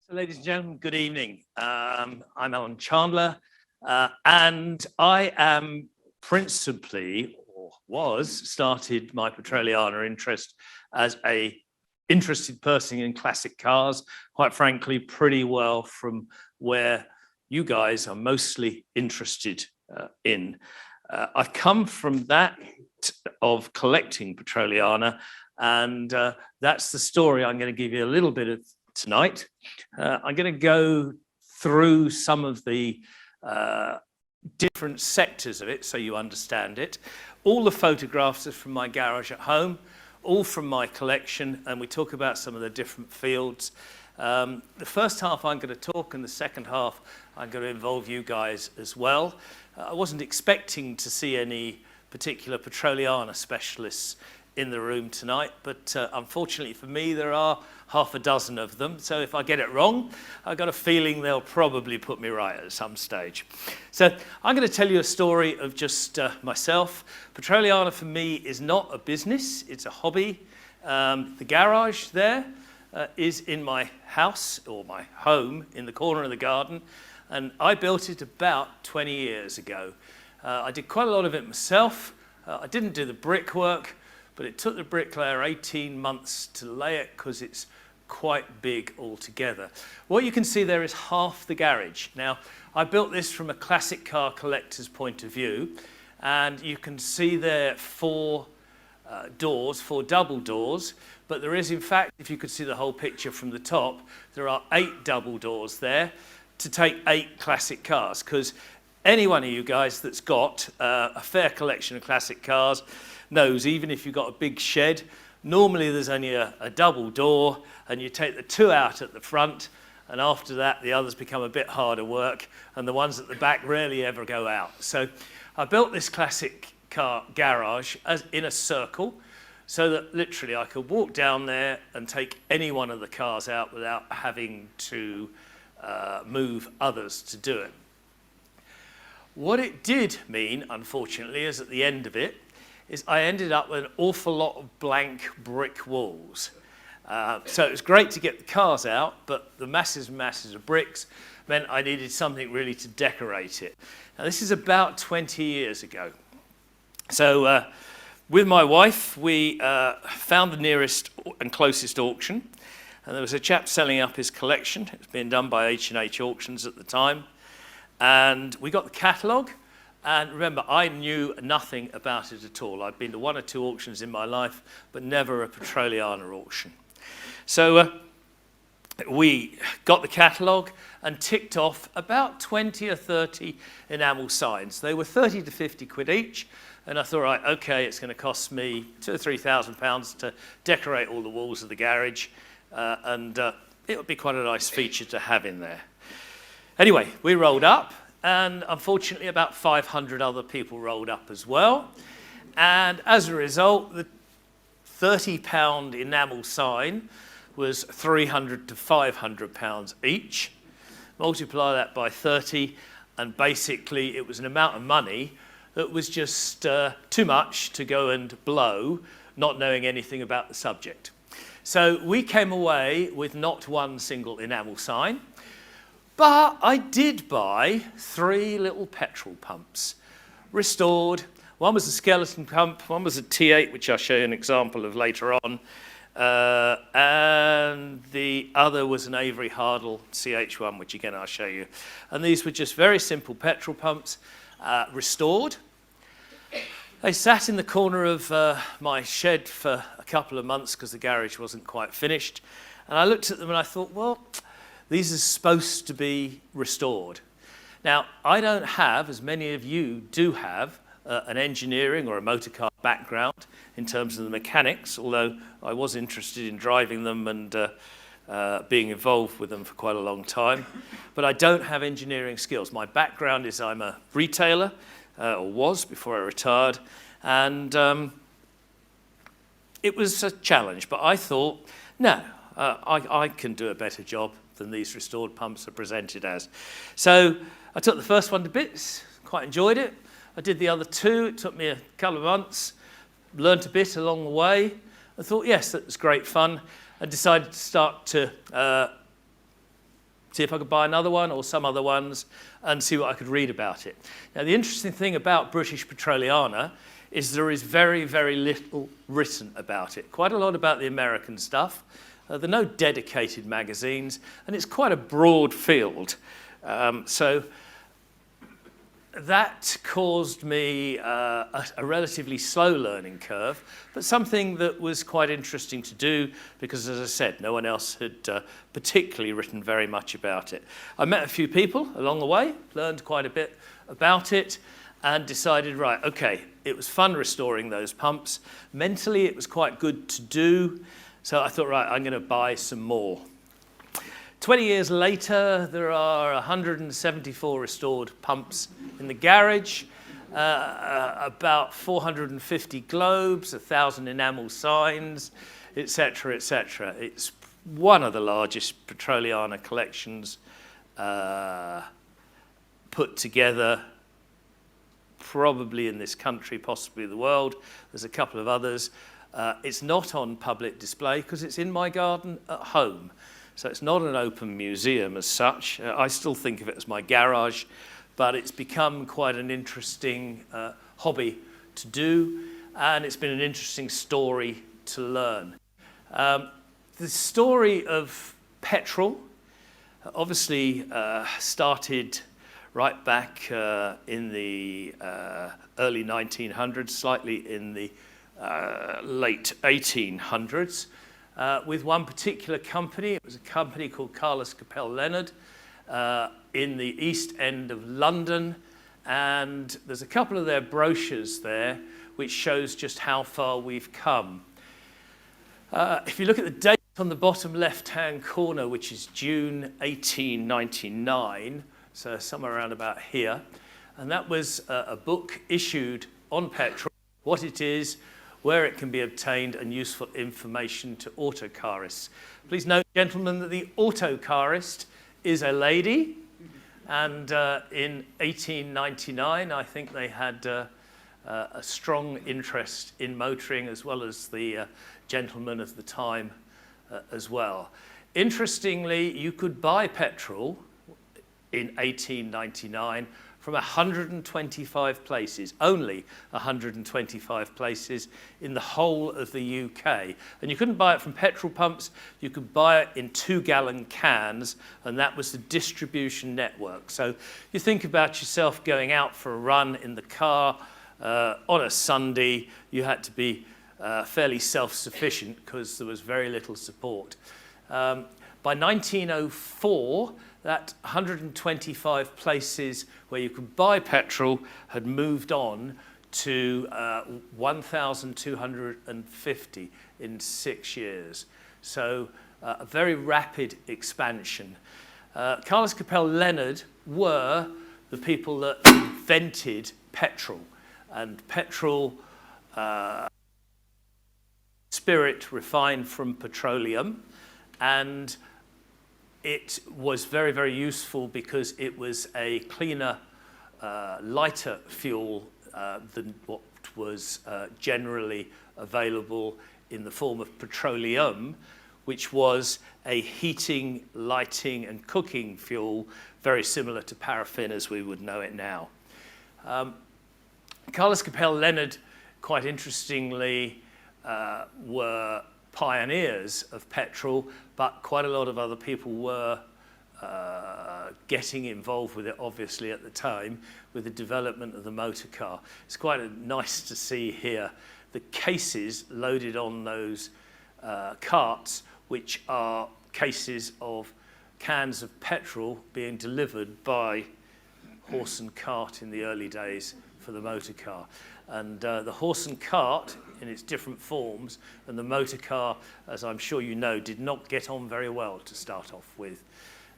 So, ladies and gentlemen, good evening. I'm Alan Chandler, and I am principally, or started my Petroliana interest as a interested person in classic cars, quite frankly, pretty well from where you guys are mostly interested in. I've come from that of collecting Petroliana, and that's the story I'm going to give you a little bit of tonight. I'm going to go through some of the different sectors of it so you understand it. All the photographs are from my garage at home, all from my collection, and we talk about some of the different fields. The first half I'm going to talk, and the second half I'm going to involve you guys as well. I wasn't expecting to see any particular Petroliana specialists in the room tonight, but unfortunately for me there are half a dozen of them, so if I get it wrong, I've got a feeling they'll probably put me right at some stage. So I'm going to tell you a story of just myself. Petroliana for me is not a business, it's a hobby. The garage there is in my house, or my home, in the corner of the garden, and I built it about 20 years ago. I did quite a lot of it myself. I didn't do the brickwork, but it took the bricklayer 18 months to lay it because it's quite big altogether. What you can see there is half the garage. Now, I built this from a classic car collector's point of view, and you can see there four doors, four double doors, but there is, in fact, if you could see the whole picture from the top, there are 8 double doors there to take 8 classic cars, because any one of you guys that's got a fair collection of classic cars knows, even if you've got a big shed, normally there's only a double door, and you take the 2 out at the front, and after that the others become a bit harder work, and the ones at the back rarely ever go out. So I built this classic car garage as in a circle, so that literally I could walk down there and take any one of the cars out without having to move others to do it. What it did mean, unfortunately, is at the end of it, is I ended up with an awful lot of blank brick walls. So it was great to get the cars out, but the masses and masses of bricks meant I needed something really to decorate it. Now, this is about 20 years ago. So with my wife, we found the nearest and closest auction, and there was a chap selling up his collection. It was being done by H&H Auctions at the time. And we got the catalogue, and remember, I knew nothing about it at all. I'd been to 1 or 2 auctions in my life, but never a Petroliana auction. So we got the catalogue and ticked off about 20 or 30 enamel signs. They were 30 to 50 quid each, and I thought, right, okay, it's going to cost me £2,000 or £3,000 to decorate all the walls of the garage, and it would be quite a nice feature to have in there. Anyway, we rolled up, and unfortunately about 500 other people rolled up as well. And as a result, the £30 enamel sign was £300 to £500 each. Multiply that by 30, and basically it was an amount of money that was just too much to go and blow, not knowing anything about the subject. So we came away with not one single enamel sign. But I did buy 3 little petrol pumps, restored. One was a skeleton pump, one was a T8, which I'll show you an example of later on, and the other was an Avery Hardle CH1, which again I'll show you. And these were just very simple petrol pumps, restored. They sat in the corner of my shed for a couple of months because the garage wasn't quite finished. And I looked at them and I thought, well, these are supposed to be restored. Now, I don't have, as many of you do have, an engineering or a motor car background in terms of the mechanics, although I was interested in driving them and being involved with them for quite a long time. But I don't have engineering skills. My background is I'm a retailer, or was before I retired, and it was a challenge. But I thought, no, I can do a better job than these restored pumps are presented as. So I took the first one to bits, quite enjoyed it. I did the other 2. It took me a couple of months, learnt a bit along the way. I thought, yes, that was great fun, and decided to start to see if I could buy another one or some other ones and see what I could read about it. Now, the interesting thing about British Petroliana is there is very, very little written about it. Quite a lot about the American stuff. There are no dedicated magazines, and it's quite a broad field. So that caused me a relatively slow learning curve, but something that was quite interesting to do because, as I said, no one else had particularly written very much about it. I met a few people along the way, learned quite a bit about it, and decided, right, okay, it was fun restoring those pumps. Mentally, it was quite good to do, so I thought, right, I'm going to buy some more. 20 years later, there are 174 restored pumps in the garage, about 450 globes, 1,000 enamel signs, etc., etc. It's one of the largest Petroliana collections put together, probably in this country, possibly the world. There's a couple of others. It's not on public display because it's in my garden at home. So it's not an open museum as such. I still think of it as my garage, but it's become quite an interesting hobby to do, and it's been an interesting story to learn. The story of petrol obviously started right back in the early 1900s, slightly in the late 1800s, with one particular company. It was a company called Capel Leonard in the East End of London, and there's a couple of their brochures there which shows just how far we've come. If you look at the date on the bottom left-hand corner, which is June 1899, so somewhere around about here, and that was a book issued on petrol, what it is, where it can be obtained, and useful information to autocarists. Please note, gentlemen, that the autocarist is a lady, and in 1899, I think they had a strong interest in motoring, as well as the gentlemen of the time as well. Interestingly, you could buy petrol in 1899 from 125 places, only 125 places in the whole of the UK. And you couldn't buy it from petrol pumps, you could buy it in 2-gallon cans, and that was the distribution network. So you think about yourself going out for a run in the car on a Sunday, you had to be fairly self-sufficient because there was very little support. By 1904, that 125 places where you could buy petrol had moved on to 1,250 in 6 years. So a very rapid expansion. Capel Leonard were the people that invented petrol, and petrol spirit refined from petroleum, and it was very, very useful because it was a cleaner, lighter fuel than what was generally available in the form of petroleum, which was a heating, lighting, and cooking fuel, very similar to paraffin as we would know it now. Capel Leonard, quite interestingly, were pioneers of petrol, but quite a lot of other people were getting involved with it, obviously, at the time, with the development of the motor car. It's quite nice to see here the cases loaded on those carts, which are cases of cans of petrol being delivered by horse and cart in the early days for the motor car. And the horse and cart in its different forms, and the motor car, as I'm sure you know, did not get on very well to start off with.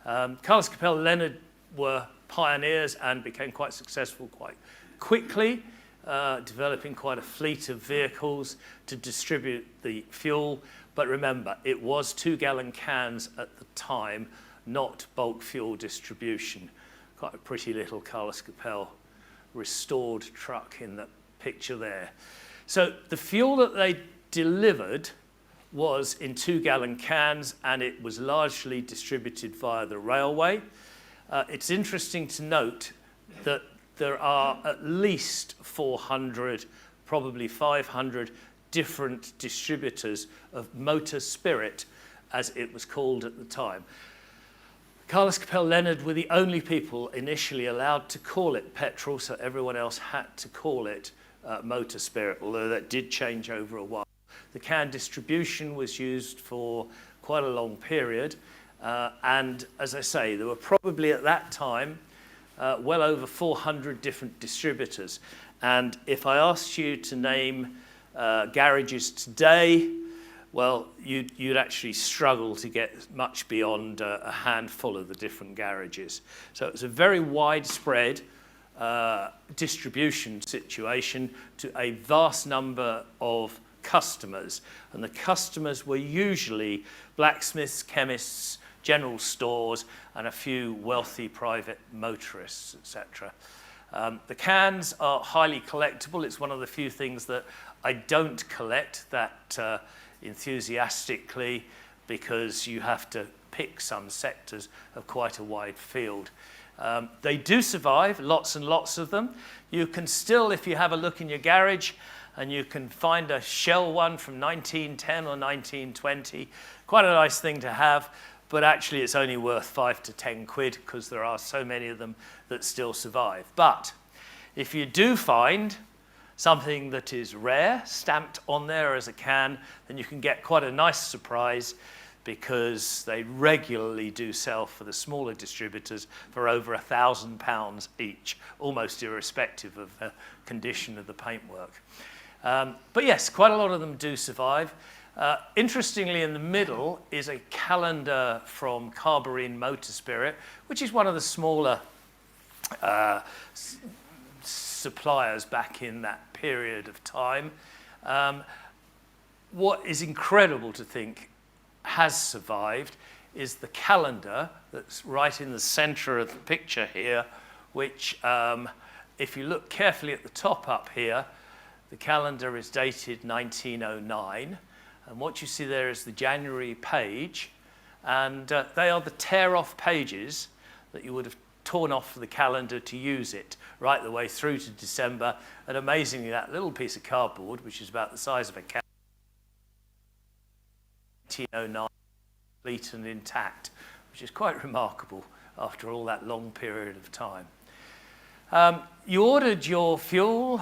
Capel Leonard were pioneers and became quite successful quite quickly, developing quite a fleet of vehicles to distribute the fuel. But remember, it was 2-gallon cans at the time, not bulk fuel distribution. Quite a pretty little Capel restored truck in the picture there. So the fuel that they delivered was in 2-gallon cans, and it was largely distributed via the railway. It's interesting to note that there are at least 400, probably 500 different distributors of motor spirit, as it was called at the time. Carlos, Capel, Leonard were the only people initially allowed to call it petrol, so everyone else had to call it motor spirit, although that did change over a while. The can distribution was used for quite a long period, and as I say, there were probably at that time well over 400 different distributors. And if I asked you to name garages today, well, you'd actually struggle to get much beyond a handful of the different garages. So it was a very widespread distribution situation to a vast number of customers. And the customers were usually blacksmiths, chemists, general stores, and a few wealthy private motorists, etc. The cans are highly collectible. It's one of the few things that I don't collect that enthusiastically, because you have to pick some sectors of quite a wide field. They do survive, lots and lots of them. You can still, if you have a look in your garage, and you can find a shell one from 1910 or 1920, quite a nice thing to have, but actually it's only worth 5 to 10 quid because there are so many of them that still survive. But if you do find something that is rare, stamped on there as a can, then you can get quite a nice surprise, because they regularly do sell for the smaller distributors for over £1,000 each, almost irrespective of the condition of the paintwork. But yes, quite a lot of them do survive. Interestingly, in the middle is a calendar from Carberine Motor Spirit, which is one of the smaller suppliers back in that period of time. What is incredible to think has survived is the calendar that's right in the center of the picture here, which, if you look carefully at the top up here, the calendar is dated 1909, and what you see there is the January page, and they are the tear-off pages that you would have torn off the calendar to use it right the way through to December. And amazingly, that little piece of cardboard, which is about the size of a calendar, 1909, complete and intact, which is quite remarkable after all that long period of time. You ordered your fuel,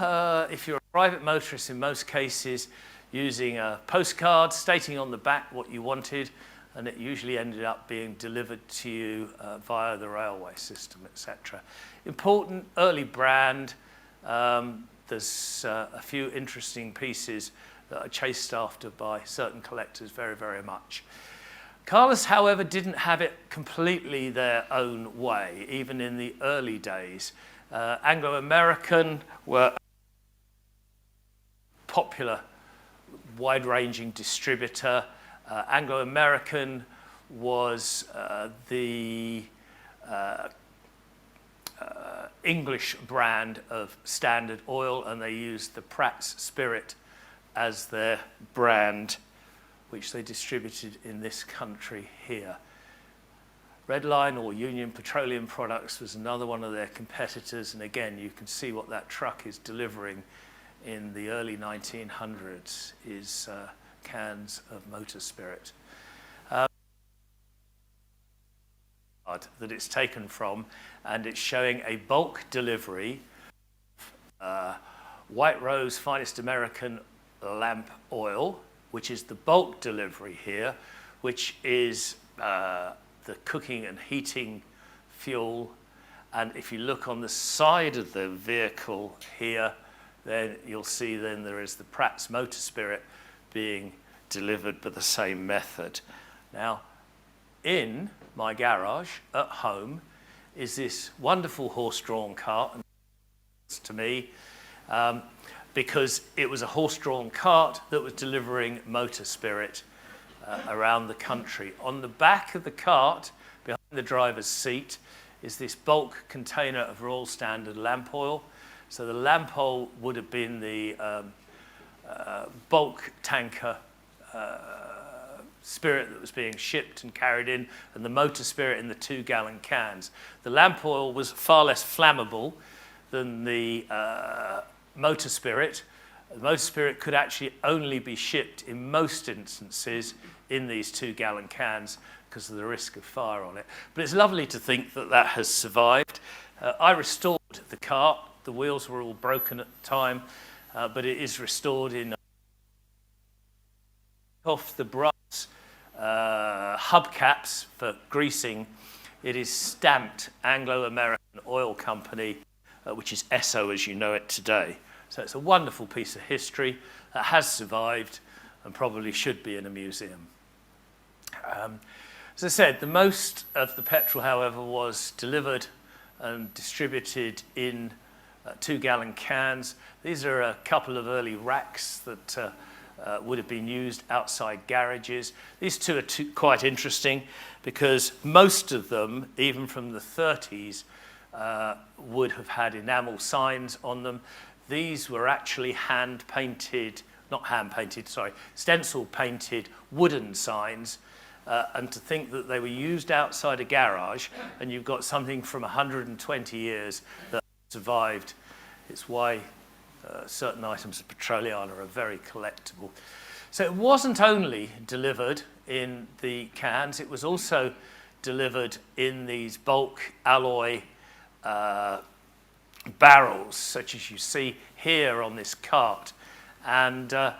if you're a private motorist in most cases, using a postcard stating on the back what you wanted, and it usually ended up being delivered to you via the railway system, etc. Important early brand. There's a few interesting pieces that are chased after by certain collectors very, very much. Carlos, however, didn't have it completely their own way, even in the early days. Anglo-American were a popular, wide-ranging distributor. Anglo-American was the English brand of Standard Oil, and they used the Prax Spirit as their brand, which they distributed in this country here. Redline or Union Petroleum Products was another one of their competitors, and again, you can see what that truck is delivering in the early 1900s is cans of motor spirit. That it's taken from, and it's showing a bulk delivery, White Rose Finest American Lamp Oil, which is the bulk delivery here, which is the cooking and heating fuel. And if you look on the side of the vehicle here, then you'll see then there is the Prax motor spirit being delivered by the same method. Now, in my garage at home is this wonderful horse-drawn cart, and to me, because it was a horse-drawn cart that was delivering motor spirit around the country. On the back of the cart, behind the driver's seat, is this bulk container of Royal Standard lamp oil. So the lamp oil would have been the bulk tanker spirit that was being shipped and carried in, and the motor spirit in the 2-gallon cans. The lamp oil was far less flammable than the motor spirit. The motor spirit could actually only be shipped in most instances in these 2-gallon cans because of the risk of fire on it. But it's lovely to think that that has survived. I restored the cart. The wheels were all broken at the time, but it is restored in off the brass hubcaps for greasing. It is stamped Anglo-American Oil Company, which is Esso as you know it today. So it's a wonderful piece of history that has survived and probably should be in a museum. As I said, the most of the petrol, however, was delivered and distributed in 2-gallon cans. These are a couple of early racks that would have been used outside garages. These two are quite interesting because most of them, even from the 30s, would have had enamel signs on them. These were actually stencil painted wooden signs. And to think that they were used outside a garage and you've got something from 120 years that survived, it's why certain items of Petroliana are very collectible. So it wasn't only delivered in the cans, it was also delivered in these bulk alloy barrels, such as you see here on this cart. And the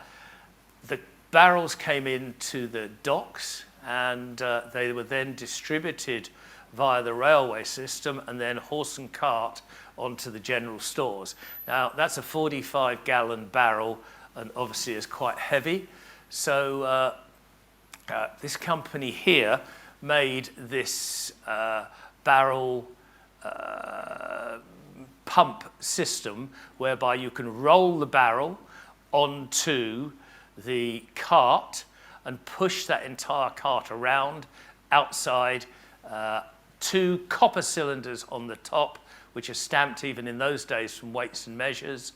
barrels came into the docks and they were then distributed via the railway system and then horse and cart onto the general stores. Now, that's a 45-gallon barrel and obviously is quite heavy. So this company here made this barrel pump system whereby you can roll the barrel onto the cart and push that entire cart around outside. 2 copper cylinders on the top, which are stamped even in those days from Weights and Measures,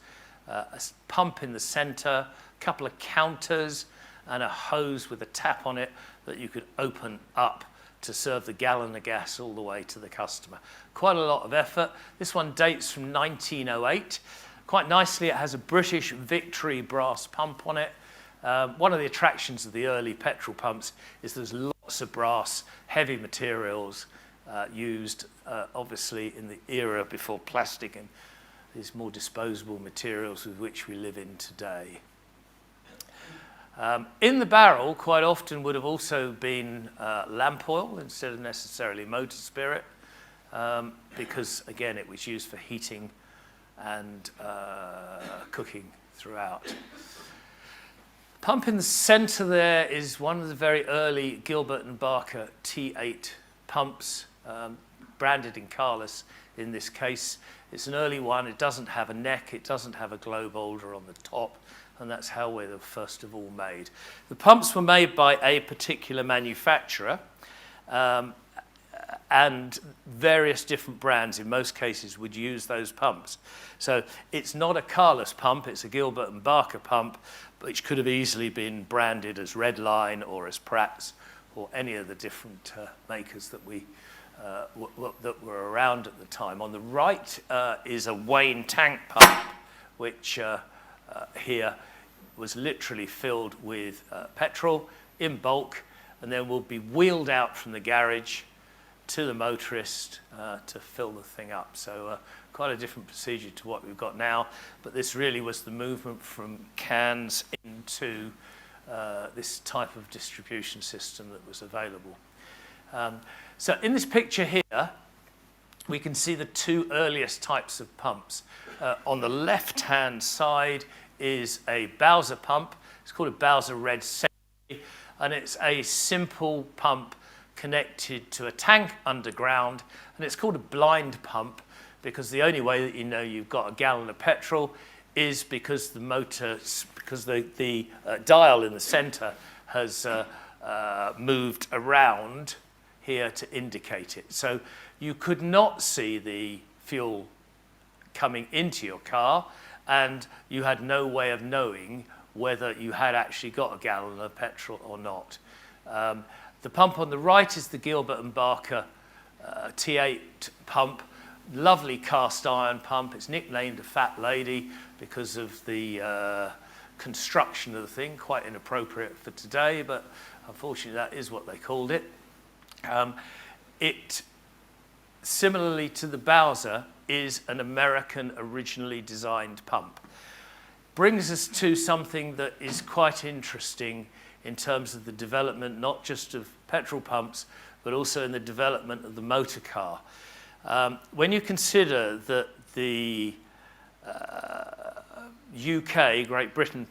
a pump in the center, a couple of counters, and a hose with a tap on it that you could open up to serve the gallon of gas all the way to the customer. Quite a lot of effort. This one dates from 1908. Quite nicely, it has a British Victory brass pump on it. One of the attractions of the early petrol pumps is there's lots of brass, heavy materials used, obviously, in the era before plastic and these more disposable materials with which we live in today. In the barrel, quite often would have also been lamp oil instead of necessarily motor spirit, because, again, it was used for heating and cooking throughout. Pump in the center there is one of the very early Gilbert and Barker T8 pumps, branded in Carless in this case. It's an early one. It doesn't have a neck. It doesn't have a globe holder on the top. And that's how they were first of all made. The pumps were made by a particular manufacturer, and various different brands in most cases would use those pumps. So it's not a Carless pump, it's a Gilbert and Barker pump, which could have easily been branded as Redline or as Prax or any of the different makers that that were around at the time. On the right is a Wayne tank pump, which here was literally filled with petrol in bulk and then will be wheeled out from the garage to the motorist to fill the thing up. So quite a different procedure to what we've got now, but this really was the movement from cans into this type of distribution system that was available. So in this picture here, we can see the 2 earliest types of pumps. On the left-hand side is a Bowser pump. It's called a Bowser Red Century, and it's a simple pump connected to a tank underground, and it's called a blind pump because the only way that you know you've got a gallon of petrol is because the dial in the center has moved around here to indicate it. So you could not see the fuel coming into your car, and you had no way of knowing whether you had actually got a gallon of petrol or not. The pump on the right is the Gilbert and Barker T8 pump. Lovely cast iron pump. It's nicknamed a Fat Lady because of the construction of the thing, quite inappropriate for today, but unfortunately that is what they called it. It, similarly to the Bowser, is an American originally designed pump. Brings us to something that is quite interesting in terms of the development, not just of petrol pumps, but also in the development of the motor car. When you consider that the UK, Great Britain,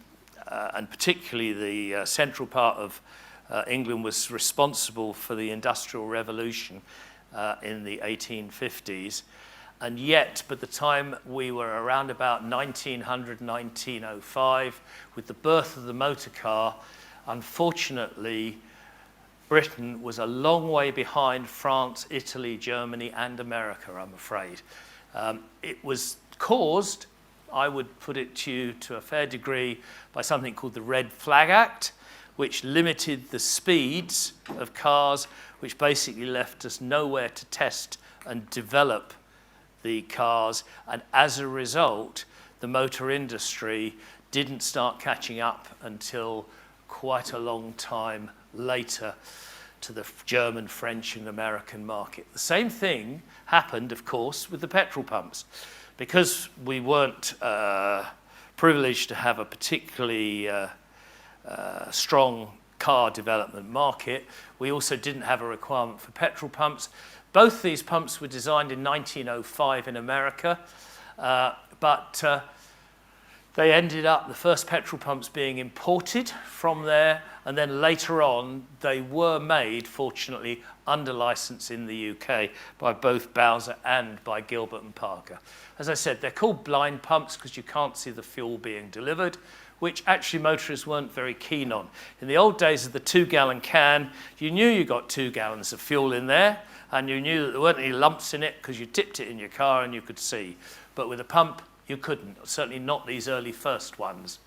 and particularly the central part of England was responsible for the Industrial Revolution in the 1850s, and yet by the time we were around about 1900, 1905, with the birth of the motor car, unfortunately, Britain was a long way behind France, Italy, Germany, and America, I'm afraid. It was caused, I would put it to you to a fair degree, by something called the Red Flag Act, which limited the speeds of cars, which basically left us nowhere to test and develop the cars. And as a result, the motor industry didn't start catching up until quite a long time later to the German, French, and American market. The same thing happened, of course, with the petrol pumps. Because we weren't privileged to have a particularly strong car development market, we also didn't have a requirement for petrol pumps. Both these pumps were designed in 1905 in America, but they ended up, the first petrol pumps being imported from there, and then later on they were made, fortunately, under license in the UK by both Bowser and by Gilbert and Parker. As I said, they're called blind pumps because you can't see the fuel being delivered, which actually motorists weren't very keen on. In the old days of the 2-gallon can, you knew you got 2 gallons of fuel in there, and you knew that there weren't any lumps in it because you tipped it in your car and you could see. But with a pump, you couldn't, certainly not these early first ones.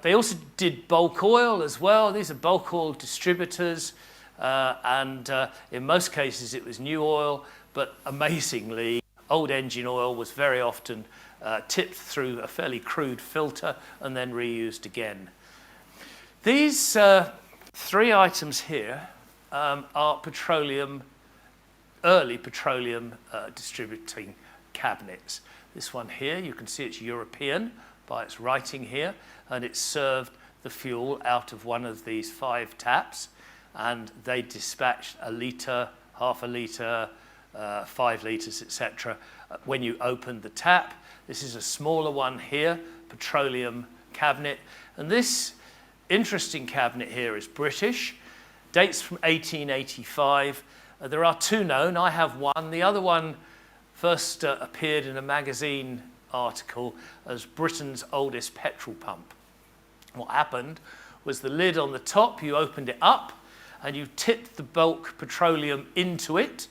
They also did bulk oil as well. These are bulk oil distributors, and in most cases it was new oil, but amazingly, old engine oil was very often tipped through a fairly crude filter and then reused again. These 3 items here are early petroleum distributing cabinets. This one here, you can see it's European by its writing here, and it served the fuel out of one of these 5 taps, and they dispatched a litre, half a litre, 5 litres, etc. when you opened the tap. This is a smaller one here, Petroleum Cabinet, and this interesting cabinet here is British, dates from 1885. There are 2 known. I have one. The other one first appeared in a magazine article as Britain's oldest petrol pump. What happened was the lid on the top, you opened it up and you tipped the bulk petroleum into it,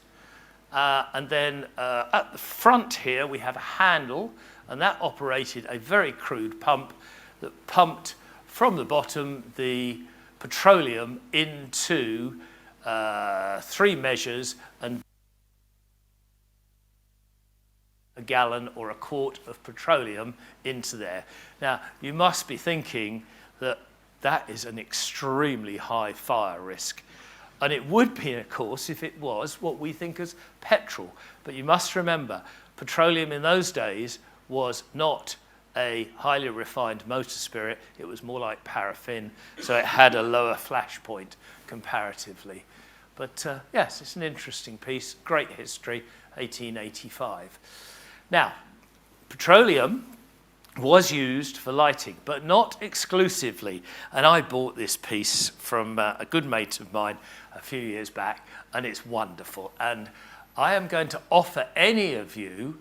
and then at the front here we have a handle, and that operated a very crude pump that pumped from the bottom the petroleum into 3 measures and a gallon or a quart of petroleum into there. Now, you must be thinking that that is an extremely high fire risk. And it would be, of course, if it was what we think as petrol. But you must remember, petroleum in those days was not a highly refined motor spirit. It was more like paraffin, so it had a lower flash point comparatively. But yes, it's an interesting piece, great history, 1885. Now, petroleum was used for lighting, but not exclusively. And I bought this piece from a good mate of mine a few years back, and it's wonderful. And I am going to offer any of you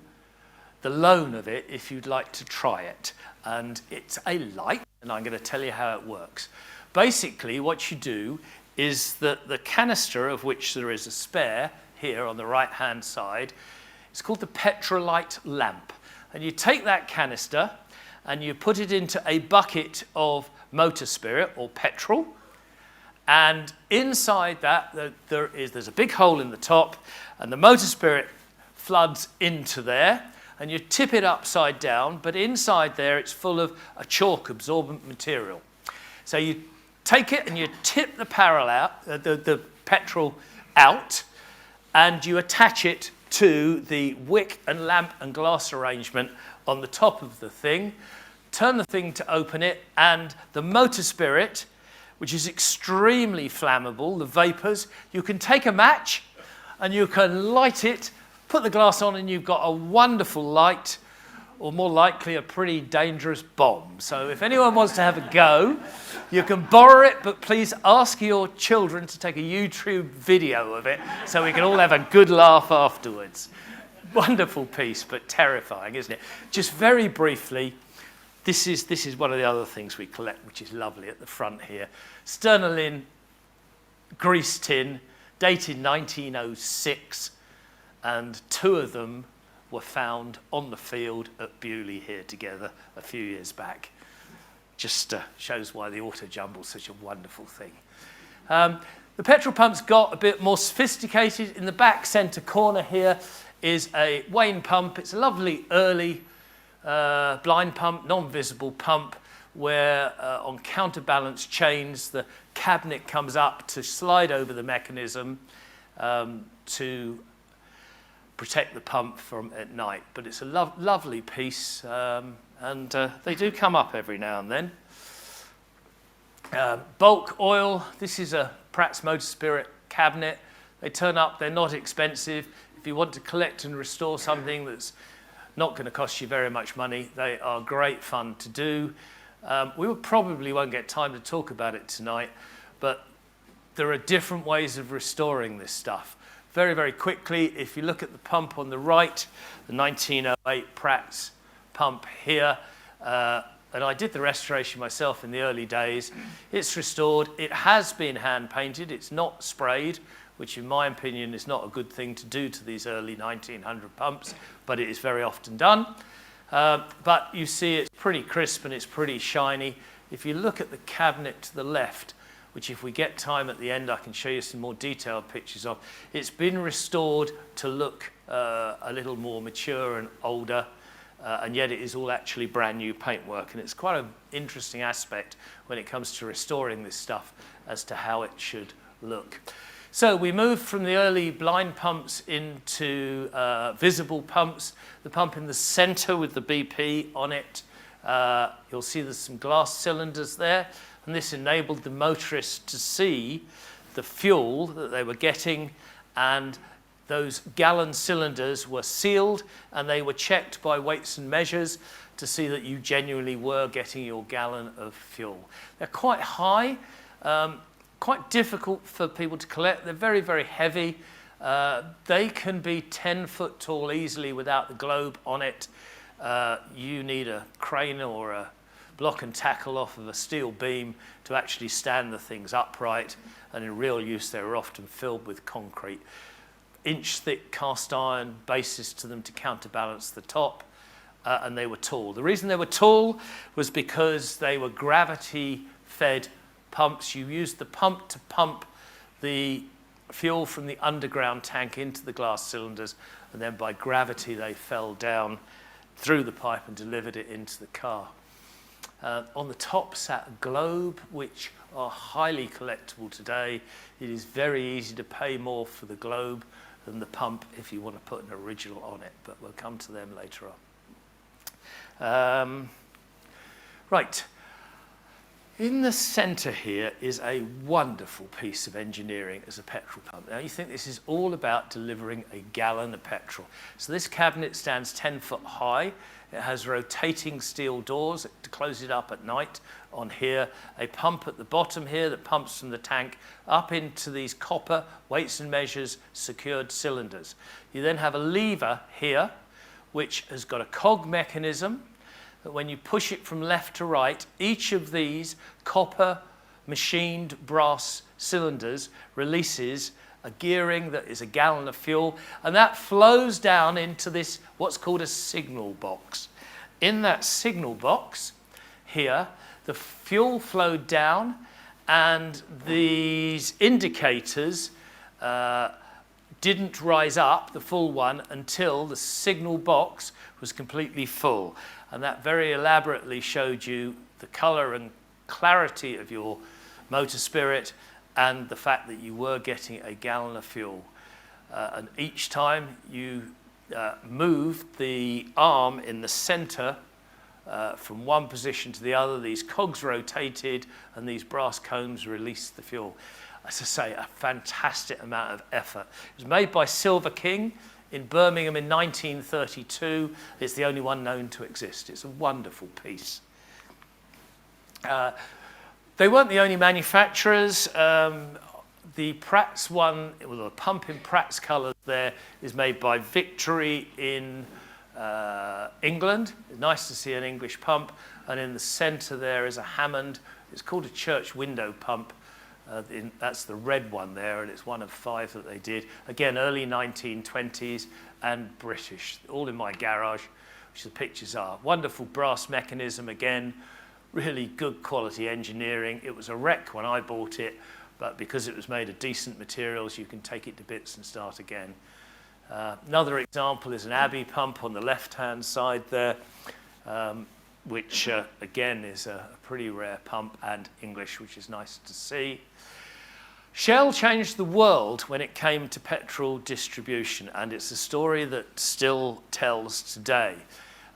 the loan of it if you'd like to try it. And it's a light, and I'm going to tell you how it works. Basically, what you do is that the canister, of which there is a spare here on the right-hand side, it's called the Petrolite Lamp. And you take that canister and you put it into a bucket of motor spirit or petrol. And inside that, there's a big hole in the top, and the motor spirit floods into there, and you tip it upside down, but inside there it's full of a chalk absorbent material. So you take it and you tip the the petrol out, and you attach it to the wick and lamp and glass arrangement on the top of the thing, turn the thing to open it, and the motor spirit, which is extremely flammable, the vapours, you can take a match and you can light it, put the glass on, and you've got a wonderful light, or more likely a pretty dangerous bomb. So if anyone wants to have a go, you can borrow it, but please ask your children to take a YouTube video of it so we can all have a good laugh afterwards. Wonderful piece, but terrifying, isn't it? Just very briefly, this is one of the other things we collect, which is lovely at the front here. Sternolin grease tin, dated 1906, and 2 of them were found on the field at Beaulieu here together a few years back. Just shows why the auto jumble is such a wonderful thing. The petrol pump's got a bit more sophisticated. In the back centre corner here is a Wayne pump. It's a lovely early blind pump, non-visible pump, where on counterbalance chains the cabinet comes up to slide over the mechanism to protect the pump from at night. But it's a lovely piece, and they do come up every now and then. Bulk oil, this is a Prax Motor Spirit cabinet. They turn up, they're not expensive. If you want to collect and restore something that's not going to cost you very much money, they are great fun to do. We probably won't get time to talk about it tonight, but there are different ways of restoring this stuff. Very, very quickly, if you look at the pump on the right, the 1908 Prax pump here, and I did the restoration myself in the early days. It's restored. It has been hand painted. It's not sprayed, which in my opinion is not a good thing to do to these early 1900 pumps, but it is very often done. But you see it's pretty crisp and it's pretty shiny. If you look at the cabinet to the left, which if we get time at the end, I can show you some more detailed pictures of. It's been restored to look a little more mature and older, and yet it is all actually brand new paintwork. And it's quite an interesting aspect when it comes to restoring this stuff as to how it should look. So we moved from the early blind pumps into visible pumps. The pump in the center with the BP on it. You'll see there's some glass cylinders there. And this enabled the motorists to see the fuel that they were getting, and those gallon cylinders were sealed and they were checked by weights and measures to see that you genuinely were getting your gallon of fuel. They're quite high, quite difficult for people to collect. They're very, very heavy. They can be 10 foot tall easily without the globe on it. You need a crane or a block and tackle off of a steel beam to actually stand the things upright, and in real use they were often filled with concrete. Inch-thick cast iron bases to them to counterbalance the top, and they were tall. The reason they were tall was because they were gravity-fed pumps. You used the pump to pump the fuel from the underground tank into the glass cylinders, and then by gravity they fell down through the pipe and delivered it into the car. On the top sat a globe, which are highly collectible today. It is very easy to pay more for the globe than the pump if you want to put an original on it, but we'll come to them later on. Right. In the centre here is a wonderful piece of engineering as a petrol pump. Now you think this is all about delivering a gallon of petrol. So this cabinet stands 10 foot high. It has rotating steel doors to close it up at night on here. A pump at the bottom here that pumps from the tank up into these copper weights and measures secured cylinders. You then have a lever here which has got a cog mechanism that when you push it from left to right, each of these copper machined brass cylinders releases a gearing that is a gallon of fuel, and that flows down into this, what's called a signal box. in that signal box here, the fuel flowed down, and these indicators didn't rise up, the full one, until the signal box was completely full. And that very elaborately showed you the colour and clarity of your motor spirit and the fact that you were getting a gallon of fuel. And each time you moved the arm in the centre from one position to the other, these cogs rotated and these brass cones released the fuel. As I say, a fantastic amount of effort. It was made by Silver King in Birmingham in 1932. It's the only one known to exist. It's a wonderful piece. They weren't the only manufacturers. The Prax one, well, the pump in Prax colours there, is made by Victory in England. It's nice to see an English pump. And in the centre there is a Hammond. It's called a church window pump. That's the red one there, and it's one of 5 that they did. Again, early 1920s and British, all in my garage, which the pictures are. Wonderful brass mechanism again, really good quality engineering. It was a wreck when I bought it, but because it was made of decent materials, you can take it to bits and start again. Another example is an Abbey pump on the left-hand side there, which again is a pretty rare pump and English, which is nice to see. Shell changed the world when it came to petrol distribution, and it's a story that still tells today.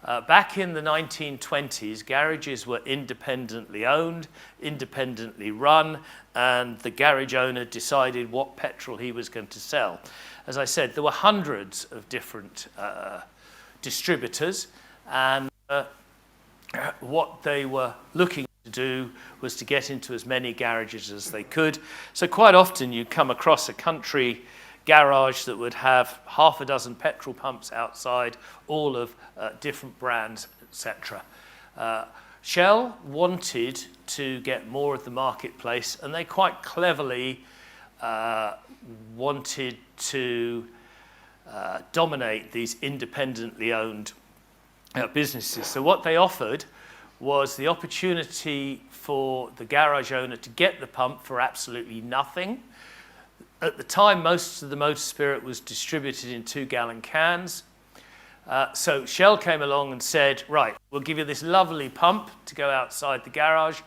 Back in the 1920s, garages were independently owned, independently run, and the garage owner decided what petrol he was going to sell. As I said, there were hundreds of different distributors, and what they were looking to do was to get into as many garages as they could. So quite often you come across a country garage that would have half a dozen petrol pumps outside, all of different brands, etc. Shell wanted to get more of the marketplace, and they quite cleverly wanted to dominate these independently owned businesses. So what they offered was the opportunity for the garage owner to get the pump for absolutely nothing. At the time, most of the motor spirit was distributed in 2-gallon cans. So Shell came along and said, right, we'll give you this lovely pump to go outside the garage,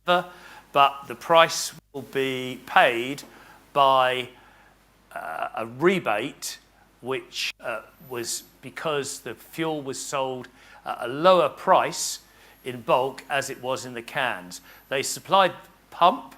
but the price will be paid by a rebate, which was because the fuel was sold at a lower price in bulk as it was in the cans. They supplied pump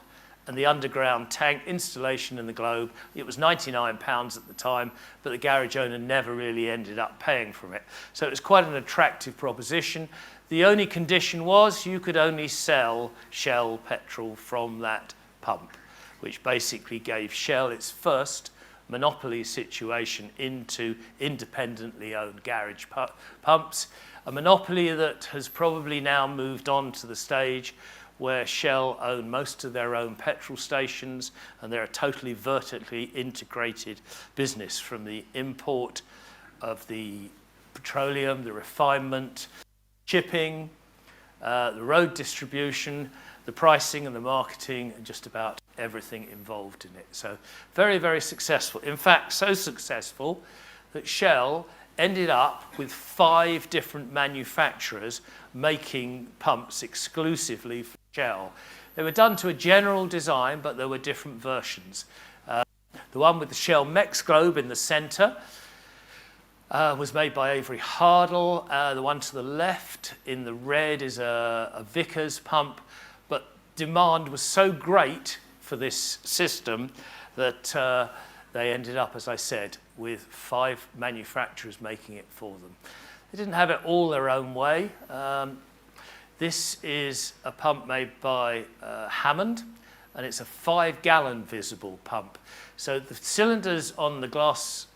and the underground tank installation in the globe. It was £99 at the time, but the garage owner never really ended up paying for it. So it was quite an attractive proposition. The only condition was you could only sell Shell petrol from that pump, which basically gave Shell its first monopoly situation into independently owned garage pumps, a monopoly that has probably now moved on to the stage where Shell own most of their own petrol stations, and they're a totally vertically integrated business, from the import of the petroleum, the refinement, shipping, the road distribution, the pricing and the marketing, and just about everything involved in it. So very, very successful. In fact, so successful that Shell ended up with 5 different manufacturers making pumps exclusively for Shell. They were done to a general design, but there were different versions. The one with the Shell Mex globe in the centre was made by Avery Hardle. The one to the left in the red is a Vickers pump, but demand was so great for this system that they ended up, as I said, with 5 manufacturers making it for them. They didn't have it all their own way. This is a pump made by Hammond, and it's a 5-gallon visible pump. So the cylinders on the glass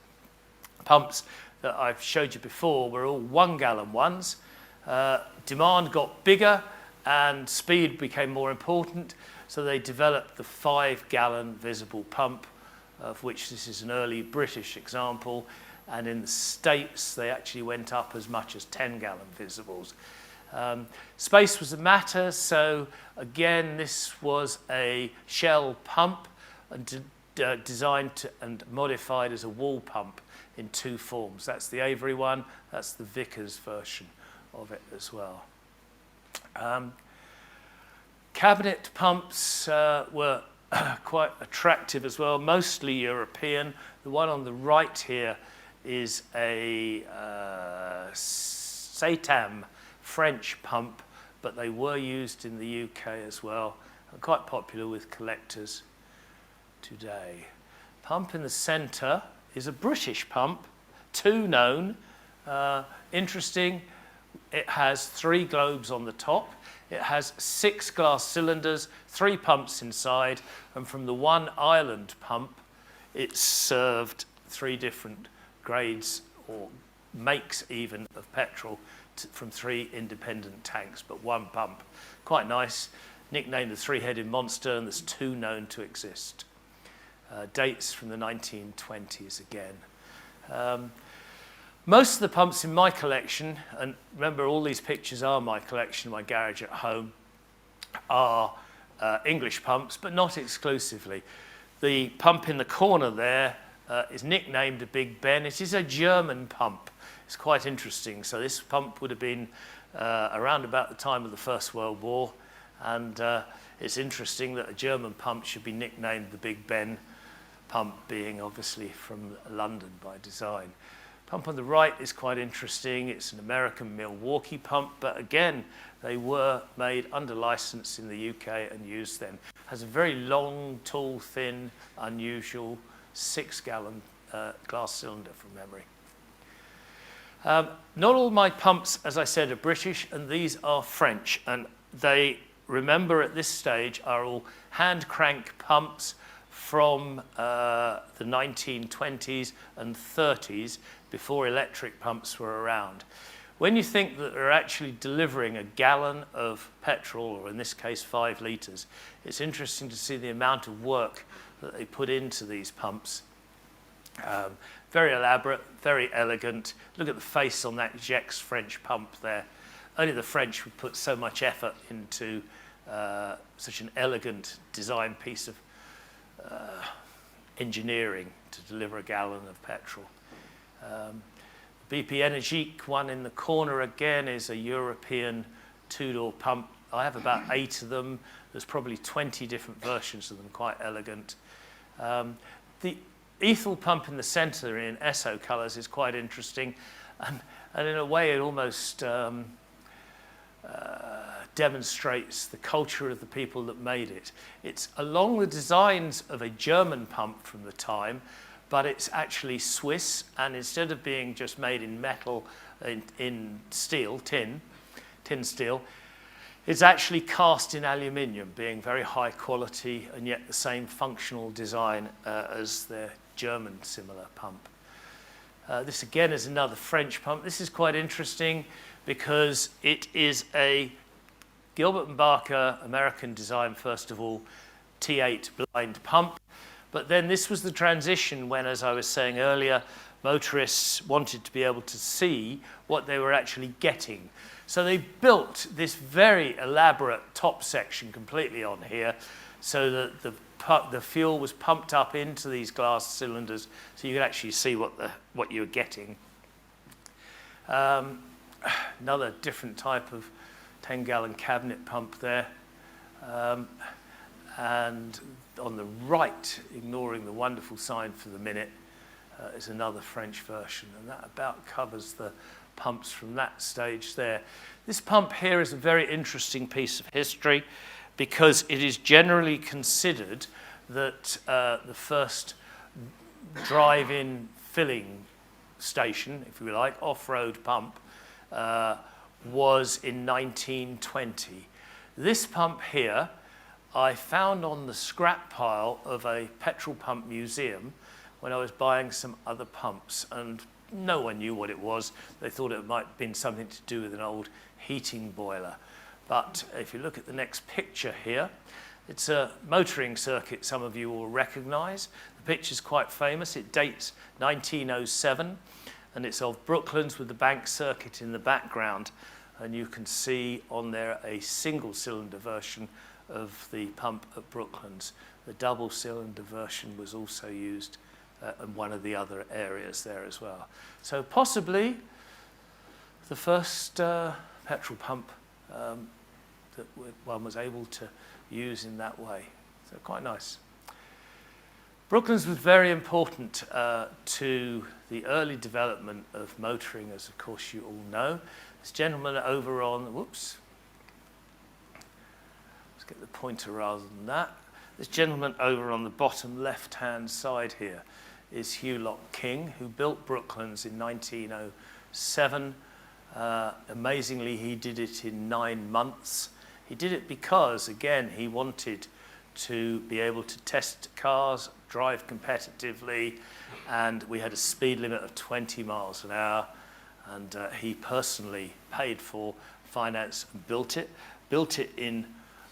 pumps that I've showed you before were all 1-gallon ones. Demand got bigger and speed became more important, so they developed the 5-gallon visible pump, of which this is an early British example. and in the States they actually went up as much as 10-gallon visibles. Space was a matter, so again this was a Shell pump and designed and modified as a wall pump in two forms. That's the Avery one, that's the Vickers version of it as well. Cabinet pumps were quite attractive as well, mostly European. The one on the right here is a Satam French pump, but they were used in the UK as well, and quite popular with collectors today. Pump in the centre is a British pump, two known. Interesting, it has 3 globes on the top. It has 6 glass cylinders, 3 pumps inside, and from the one island pump, it served 3 different grades or makes even of petrol from 3 independent tanks, but 1 pump. Quite nice. Nicknamed the 3-headed monster, and there's 2 known to exist. Dates from the 1920s again. Most of the pumps in my collection, and remember all these pictures are my collection, my garage at home, are English pumps, but not exclusively. The pump in the corner there is nicknamed a Big Ben. It is a German pump. It's quite interesting. So this pump would have been around about the time of the First World War, and it's interesting that a German pump should be nicknamed the Big Ben, pump being obviously from London by design. Pump on the right is quite interesting. It's an American Milwaukee pump, but again, they were made under license in the UK and used then. Has a very long, tall, thin, unusual 6-gallon glass cylinder from memory. Not all my pumps, as I said, are British, and these are French, and they, remember at this stage, are all hand crank pumps from the 1920s and 30s, before electric pumps were around. When you think that they're actually delivering a gallon of petrol, or in this case 5 litres, it's interesting to see the amount of work that they put into these pumps. Very elaborate, very elegant. Look at the face on that Gex French pump there. Only the French would put so much effort into such an elegant design piece of engineering to deliver a gallon of petrol. BP Energique one in the corner again is a European 2-door pump. I have about 8 of them. There's probably 20 different versions of them, quite elegant. The Ethel pump in the centre in Esso colours is quite interesting, and in a way it almost demonstrates the culture of the people that made it. It's along the designs of a German pump from the time, but it's actually Swiss, and instead of being just made in metal, in steel, tin steel, it's actually cast in aluminium, being very high quality and yet the same functional design as their German similar pump. This again is another French pump. This is quite interesting because it is a Gilbert and Barker American design, first of all, T8 blind pump. But then this was the transition when, as I was saying earlier, motorists wanted to be able to see what they were actually getting. So they built this very elaborate top section completely on here so that the fuel was pumped up into these glass cylinders so you could actually see what you were getting. Another different type of 10-gallon cabinet pump there. And on the right, ignoring the wonderful sign for the minute, is another French version, and that about covers the pumps from that stage there. This pump here is a very interesting piece of history because it is generally considered that the first drive-in filling station, if you like, off-road pump, was in 1920. This pump here I found on the scrap pile of a petrol pump museum when I was buying some other pumps, and no one knew what it was. They thought it might have been something to do with an old heating boiler. But if you look at the next picture here, It's a motoring circuit some of you will recognise. The picture's quite famous. It dates 1907, and it's of Brooklands with the bank circuit in the background. And you can see on there a single-cylinder version of the pump at Brooklands. The double-cylinder version was also used in one of the other areas there as well. So possibly the first petrol pump that one was able to use in that way. So quite nice. Brooklands was very important to the early development of motoring, as of course you all know. This gentleman over on, whoops, let's get the pointer rather than that. This gentleman over on the bottom left-hand side here is Hugh Lock King, who built Brooklands in 1907. Amazingly, he did it in 9 months. He did it because, again, he wanted to be able to test cars, drive competitively, and we had a speed limit of 20 miles an hour, and he personally paid for, financed, and built it. Built it in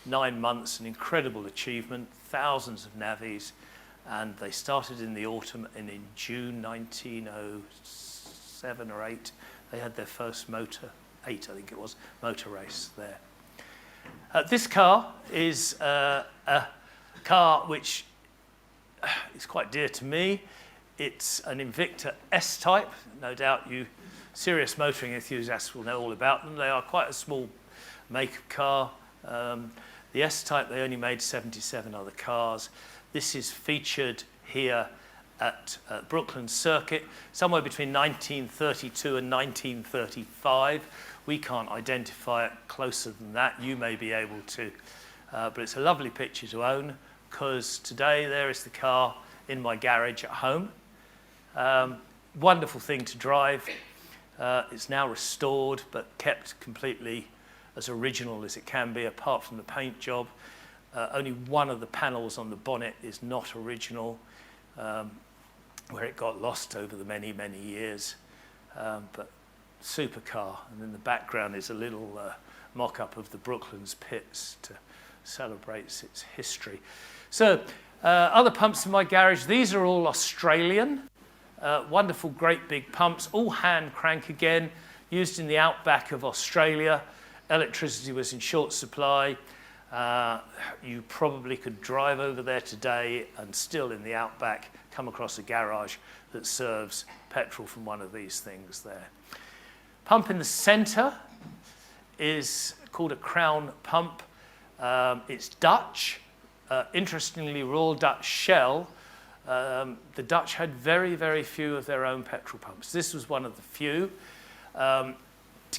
9 months, an incredible achievement, thousands of navvies, and they started in the autumn, and in June 1907 or 8, they had their first motor, 8 I think it was, motor race there. This car is a car which is quite dear to me. It's an Invicta S-Type. No doubt you serious motoring enthusiasts will know all about them. They are quite a small make of car. The S-Type, they only made 77 other cars. This is featured here at Brooklands Circuit, somewhere between 1932 and 1935. We can't identify it closer than that. You may be able to. But it's a lovely picture to own, because today there is the car in my garage at home. Wonderful thing to drive. It's now restored, but kept completely as original as it can be, apart from the paint job. Only one of the panels on the bonnet is not original, where it got lost over the many, many years. But super car. And in the background is a little mock-up of the Brooklands pits to celebrate its history. So, other pumps in my garage, these are all Australian. Wonderful, great big pumps, all hand crank again, used in the outback of Australia. Electricity was in short supply. You probably could drive over there today and still in the outback come across a garage that serves petrol from one of these things there. Pump in the centre is called a Crown pump. It's Dutch. Interestingly, Royal Dutch Shell, the Dutch had very, very few of their own petrol pumps. This was one of the few. To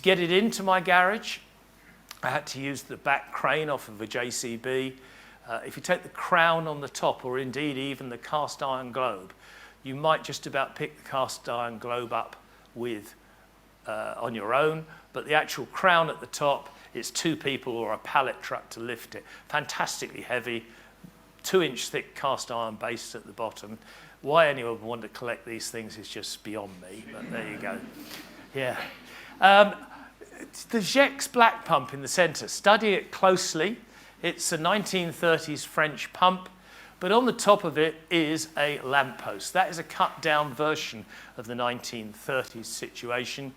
get it into my garage, I had to use the back crane off of a JCB. If you take the crown on the top, or indeed even the cast iron globe, you might just about pick the cast iron globe up with on your own, but the actual crown at the top, it's 2 people or a pallet truck to lift it. Fantastically heavy, 2-inch thick cast iron base at the bottom. Why anyone would want to collect these things is just beyond me, but there you go. Yeah. The Gex black pump in the centre, study it closely. It's a 1930s French pump, but on the top of it is a lamppost. That is a cut-down version of the 1930s situation.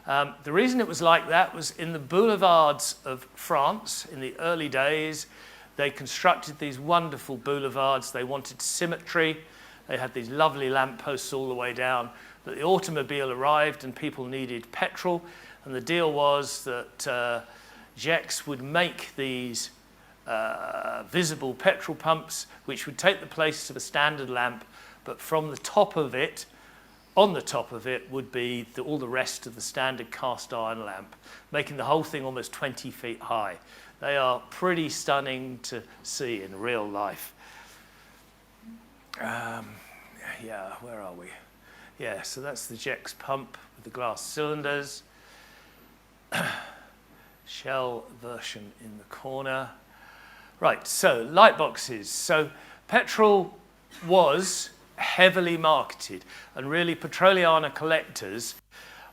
The reason it was like that was in the boulevards of France in the early days. They constructed these wonderful boulevards. They wanted symmetry. They had these lovely lampposts all the way down. But the automobile arrived and people needed petrol. And the deal was that Gex would make these visible petrol pumps, which would take the place of a standard lamp, but from the top of it, on the top of it, would be all the rest of the standard cast iron lamp, making the whole thing almost 20 feet high. They are pretty stunning to see in real life. Yeah, where are we? Yeah, so that's the Gex pump with the glass cylinders. Shell version in the corner. Right, so light boxes. So petrol was heavily marketed, and really Petroliana collectors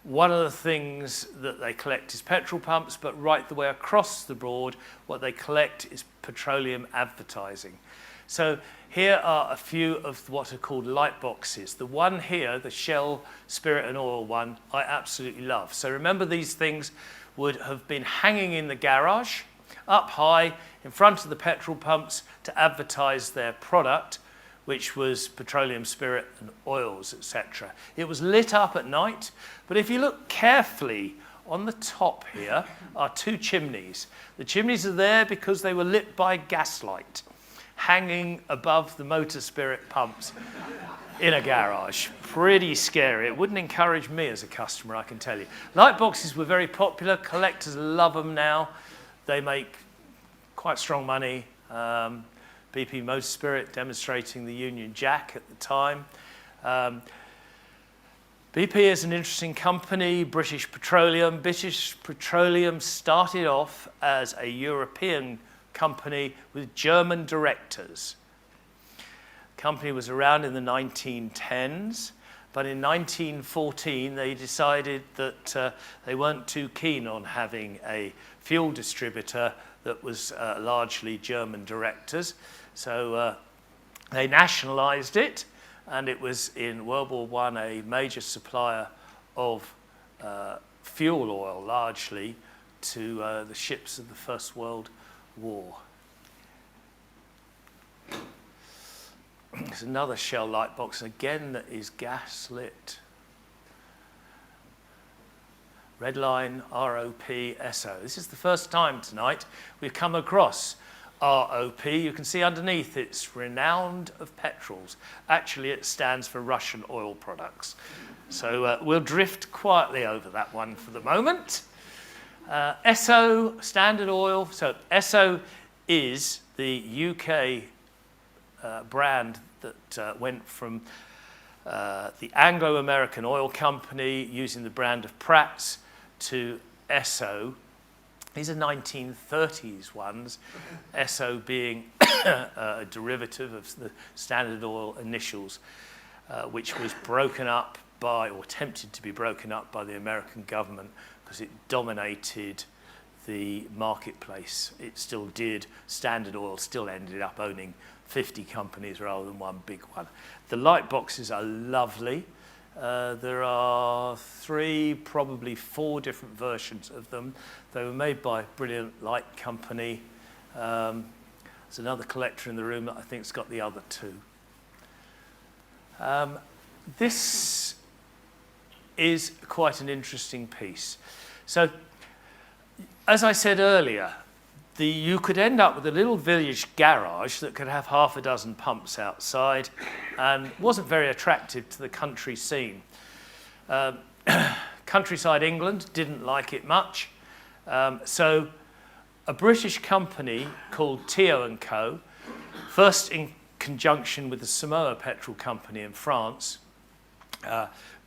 One of the things that they collect is petrol pumps, but right the way across the board, what they collect is petroleum advertising. So here are a few of what are called light boxes. The one here, the Shell Spirit and Oil one, I absolutely love. So remember, these things would have been hanging in the garage, up high, in front of the petrol pumps to advertise their product, which was petroleum spirit and oils, etc. It was lit up at night, but if you look carefully, on the top here are two chimneys. The chimneys are there because they were lit by gaslight, hanging above the motor spirit pumps in a garage. Pretty scary. It wouldn't encourage me as a customer, I can tell you. Light boxes were very popular. Collectors love them now. They make quite strong money. BP Motor Spirit demonstrating the Union Jack at the time. BP is an interesting company, British Petroleum. British Petroleum started off as a European company with German directors. The company was around in the 1910s, but in 1914 they decided that they weren't too keen on having a fuel distributor that was largely German directors. So they nationalised it, and it was in World War I a major supplier of fuel oil, largely, to the ships of the First World War. There's another Shell light box, again, that is gas lit. Red line, ROP, Esso. This is the first time tonight we've come across ROP. You can see underneath it's renowned of petrols. Actually, it stands for Russian oil products. So we'll drift quietly over that one for the moment. Esso Standard Oil. So Esso is the UK brand that went from the Anglo-American oil company using the brand of Prax to Esso. These are 1930s ones, Esso being a derivative of the Standard Oil initials, which was broken up by, or attempted to be broken up by the American government because it dominated the marketplace. It still did. Standard Oil still ended up owning 50 companies rather than one big one. The light boxes are lovely. There are 3, probably 4 different versions of them. They were made by a brilliant light company. There's another collector in the room that I think's got the other 2. This is quite an interesting piece. So, as I said earlier, you could end up with a little village garage that could have half a dozen pumps outside and wasn't very attractive to the country scene. Countryside England didn't like it much. So a British company called Tio & Co., first in conjunction with the Samoa Petrol Company in France,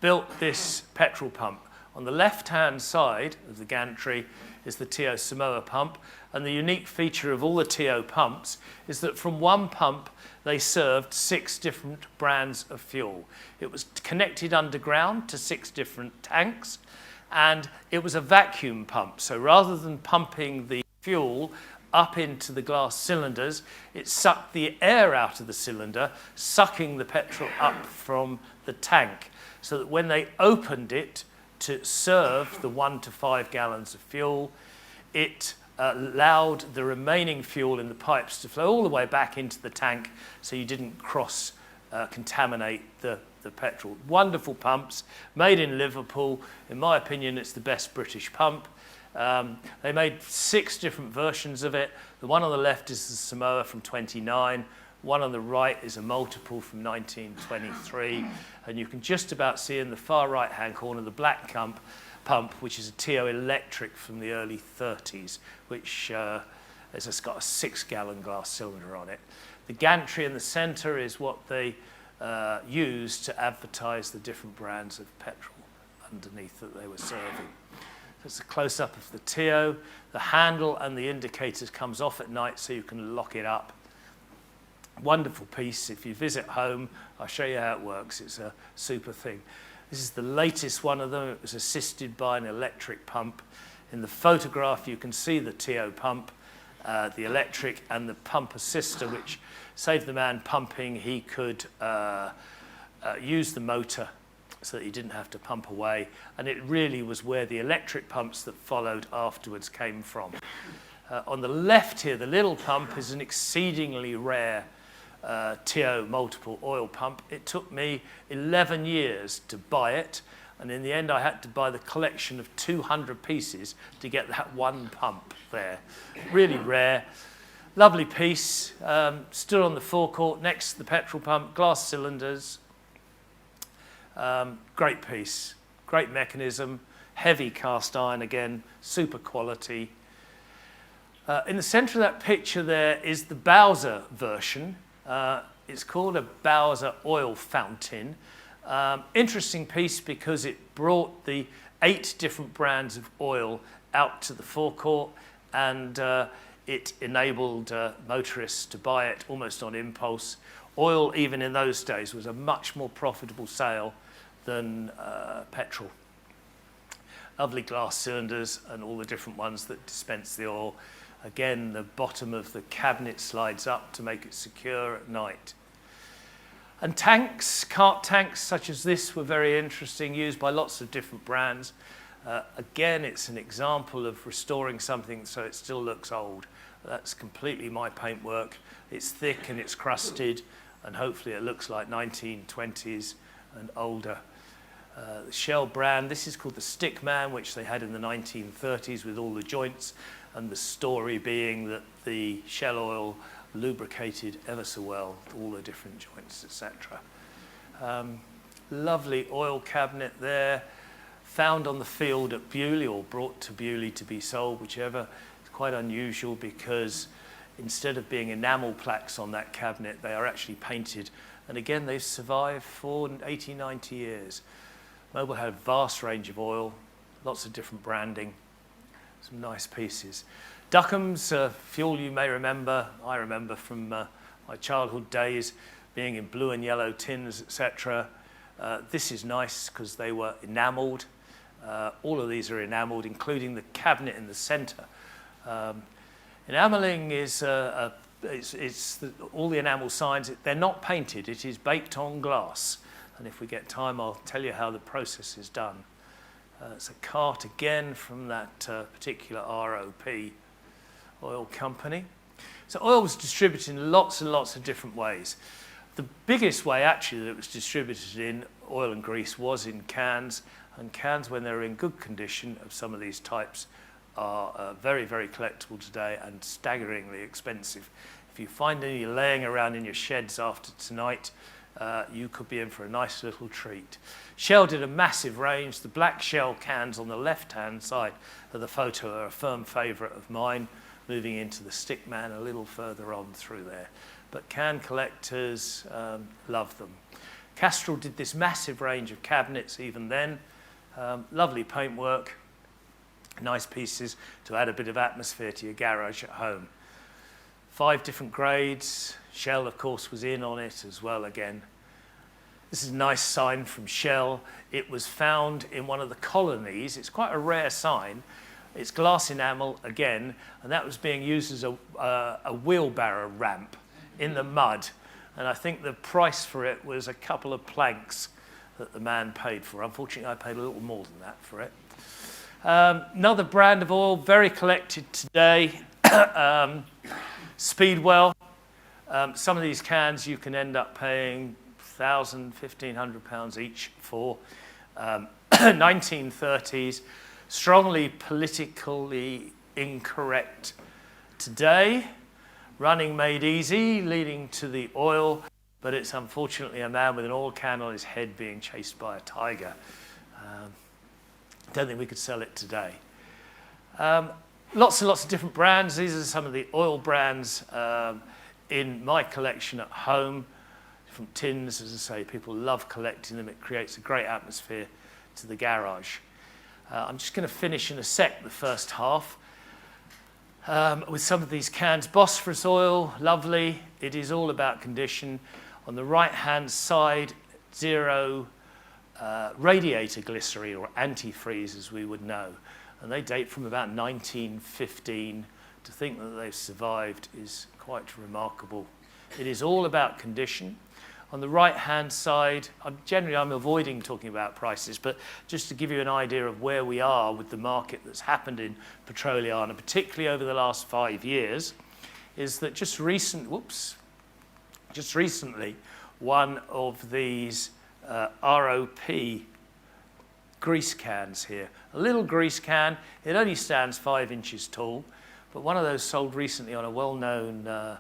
built this petrol pump. On the left-hand side of the gantry is the Tio Samoa pump, and the unique feature of all the Tio pumps is that from one pump they served 6 different brands of fuel. It was connected underground to 6 different tanks, and it was a vacuum pump. So rather than pumping the fuel up into the glass cylinders, it sucked the air out of the cylinder, sucking the petrol up from the tank, so that when they opened it to serve the 1 to 5 gallons of fuel, it allowed the remaining fuel in the pipes to flow all the way back into the tank, so you didn't contaminate the petrol. Wonderful pumps, made in Liverpool. In my opinion, it's the best British pump. They made 6 different versions of it. The one on the left is the Samoa from 29. One on the right is a multiple from 1923. And you can just about see in the far right-hand corner the black pump, which is a Tio electric from the early 30s, which has got a 6-gallon glass cylinder on it. The gantry in the center is what they used to advertise the different brands of petrol underneath that they were serving. It's a close-up of the Tio. The handle and the indicators comes off at night so you can lock it up. Wonderful piece. If you visit home, I'll show you how it works. It's a super thing. This is the latest one of them. It was assisted by an electric pump. In the photograph, you can see the TO pump, the electric, and the pump assister, which saved the man pumping. He could use the motor so that he didn't have to pump away. And it really was where the electric pumps that followed afterwards came from. On the left here, the little pump is an exceedingly rare TO multiple oil pump. It took me 11 years to buy it, and in the end I had to buy the collection of 200 pieces to get that one pump there. Really rare. Lovely piece, stood on the forecourt next to the petrol pump, glass cylinders. Great piece, great mechanism, heavy cast iron again, super quality. In the centre of that picture there is the Bowser version. It's called a Bowser oil fountain. Interesting piece because it brought the 8 different brands of oil out to the forecourt, and it enabled motorists to buy it almost on impulse. Oil, even in those days, was a much more profitable sale than petrol. Lovely glass cylinders and all the different ones that dispense the oil. Again, the bottom of the cabinet slides up to make it secure at night. And tanks, cart tanks such as this were very interesting, used by lots of different brands. Again, it's an example of restoring something so it still looks old. That's completely my paintwork. It's thick and it's crusted, and hopefully it looks like 1920s and older. The Shell brand, this is called the Stickman, which they had in the 1930s with all the joints, and the story being that the Shell oil lubricated ever so well, all the different joints, etc. Lovely oil cabinet there, found on the field at Beaulieu, or brought to Beaulieu to be sold, whichever. It's quite unusual because instead of being enamel plaques on that cabinet, they are actually painted. And again, they've survived for 80, 90 years. Mobil had a vast range of oil, lots of different branding, some nice pieces. Duckham's fuel you may remember. I remember from my childhood days being in blue and yellow tins, etc. This is nice because they were enamelled. All of these are enamelled, including the cabinet in the centre. Enamelling is all the enamel signs. They're not painted. It is baked on glass. And if we get time, I'll tell you how the process is done. It's a cart again from that particular ROP oil company. So oil was distributed in lots and lots of different ways. The biggest way actually that it was distributed in, oil and grease, was in cans. And cans, when they're in good condition of some of these types, are very, very collectible today and staggeringly expensive. If you find any laying around in your sheds after tonight, you could be in for a nice little treat. Shell did a massive range. The black Shell cans on the left-hand side of the photo are a firm favourite of mine, moving into the Stickman a little further on through there. But can collectors love them. Castrol did this massive range of cabinets even then. Lovely paintwork, nice pieces to add a bit of atmosphere to your garage at home. 5 different grades. Shell, of course, was in on it as well again. This is a nice sign from Shell. It was found in one of the colonies. It's quite a rare sign. It's glass enamel again, and that was being used as a wheelbarrow ramp in the mud. And I think the price for it was a couple of planks that the man paid for. Unfortunately, I paid a little more than that for it. Another brand of oil, very collected today, Speedwell. Some of these cans you can end up paying £1,000, £1,500 each for. 1930s, strongly politically incorrect today. Running made easy, leading to the oil, but it's unfortunately a man with an oil can on his head being chased by a tiger. Don't think we could sell it today. Lots and lots of different brands. These are some of the oil brands in my collection at home. Different tins, as I say, people love collecting them. It creates a great atmosphere to the garage. I'm just going to finish in a sec the first half with some of these cans. Bosphorus oil, lovely. It is all about condition. On the right-hand side, 0 radiator glycerin, or antifreeze as we would know. And they date from about 1915. To think that they've survived is quite remarkable. It is all about condition. On the right-hand side, I'm avoiding talking about prices, but just to give you an idea of where we are with the market that's happened in Petroliana, particularly over the last 5 years, is that just recently, one of these ROP grease cans here, a little grease can, it only stands 5 inches tall, but one of those sold recently on a well-known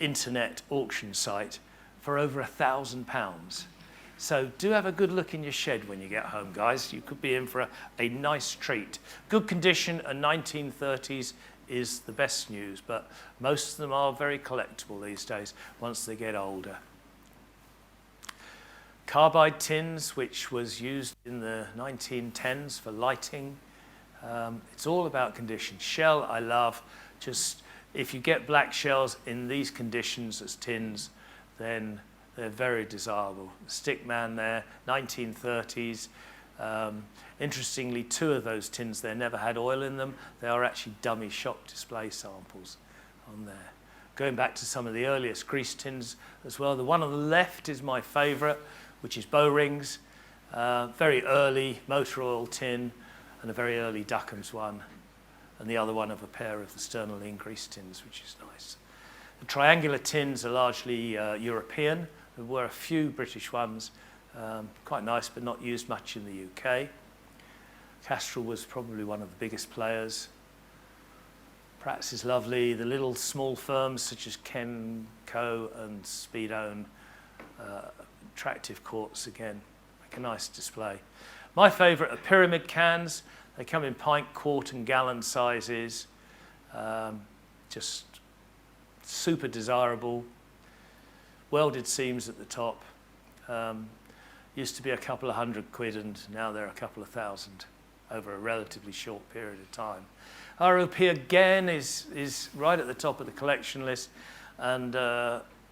internet auction site for over £1,000. So do have a good look in your shed when you get home, guys. You could be in for a nice treat. Good condition and 1930s is the best news, but most of them are very collectible these days once they get older. Carbide tins, which was used in the 1910s for lighting. It's all about condition. Shell, I love. Just if you get black shells in these conditions as tins, then they're very desirable. Stickman there, 1930s. Interestingly, 2 of those tins there never had oil in them. They are actually dummy shock display samples on there. Going back to some of the earliest grease tins as well. The one on the left is my favourite, which is Bowrings. Very early motor oil tin and a very early Duckham's one. And the other one of a pair of the Sternaline grease tins, which is nice. The triangular tins are largely European. There were a few British ones, quite nice, but not used much in the UK. Castrol was probably one of the biggest players. Prax is lovely. The little small firms such as Kenco and Speedone, attractive quartz again, make a nice display. My favourite are pyramid cans. They come in pint, quart and gallon sizes. Just super desirable. Welded seams at the top. Used to be a couple of £100 and now they're a couple of thousand over a relatively short period of time. ROP again is right at the top of the collection list, and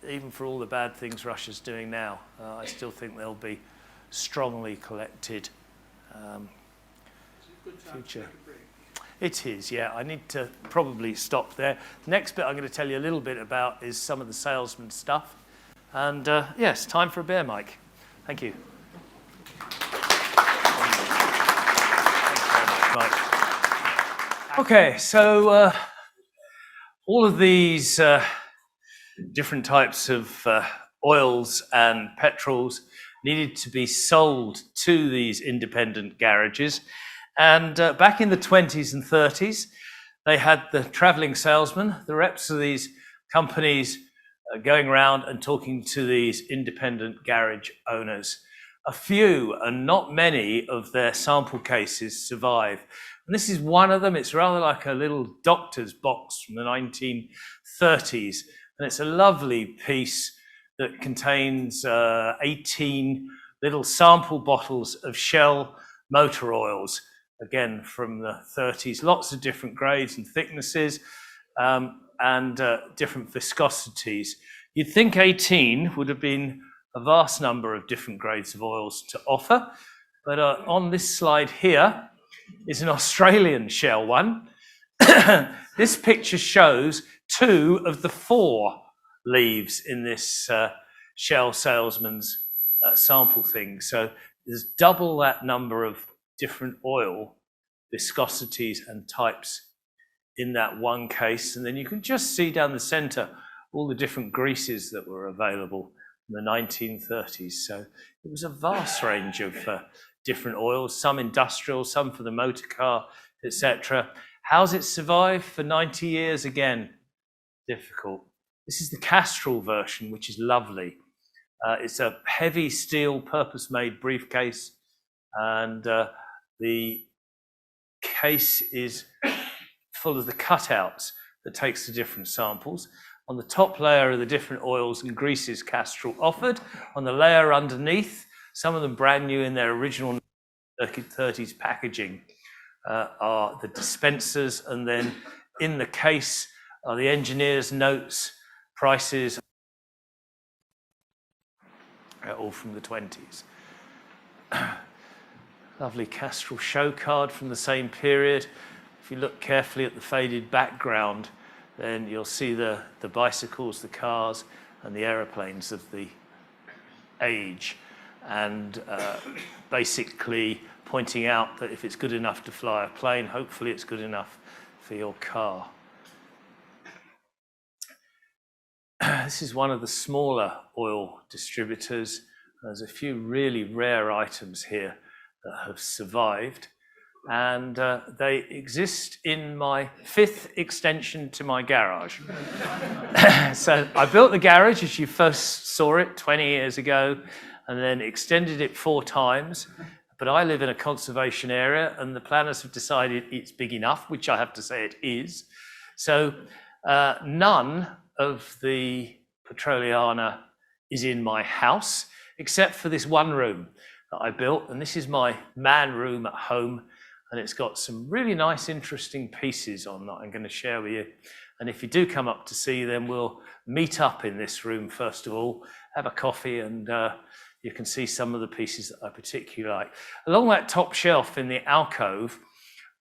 even for all the bad things Russia's doing now, I still think they'll be strongly collected. Future. It is, yeah. I need to probably stop there. The next bit I'm going to tell you a little bit about is some of the salesman stuff. And yes, time for a beer, Mike. Thank you. Okay, so all of these different types of oils and petrols needed to be sold to these independent garages. And back in the 20s and 30s, they had the traveling salesmen, the reps of these companies going around and talking to these independent garage owners. A few and not many of their sample cases survive. And this is one of them. It's rather like a little doctor's box from the 1930s. And it's a lovely piece that contains 18 little sample bottles of Shell motor oils, again from the 30s. Lots of different grades and thicknesses and different viscosities. You'd think 18 would have been a vast number of different grades of oils to offer. But on this slide here is an Australian Shell one. This picture shows 2 of the 4 leaves in this Shell salesman's sample thing. So there's double that number of different oil viscosities and types in that one case. And then you can just see down the center all the different greases that were available in the 1930s. So it was a vast range of different oils, some industrial, some for the motor car, etc. How's it survived for 90 years? Again, difficult. This is the Castrol version, which is lovely. It's a heavy steel, purpose-made briefcase, and the case is full of the cutouts that takes the different samples. On the top layer are the different oils and greases Castrol offered. On the layer underneath, some of them brand new in their original 30s packaging, are the dispensers, and then in the case are the engineer's notes, prices, all from the 20s. Lovely Castrol show card from the same period. If you look carefully at the faded background, then you'll see the bicycles, the cars, and the aeroplanes of the age. And basically pointing out that if it's good enough to fly a plane, hopefully it's good enough for your car. This is one of the smaller oil distributors. There's a few really rare items here that have survived, and they exist in my 5th extension to my garage. So I built the garage as you first saw it 20 years ago, and then extended it 4 times. But I live in a conservation area, and the planners have decided it's big enough, which I have to say it is. So none of the Petroliana is in my house, except for this one room that I built. And this is my man room at home. And it's got some really nice, interesting pieces on that I'm going to share with you. And if you do come up to see them, we'll meet up in this room first of all, have a coffee, and you can see some of the pieces that I particularly like. Along that top shelf in the alcove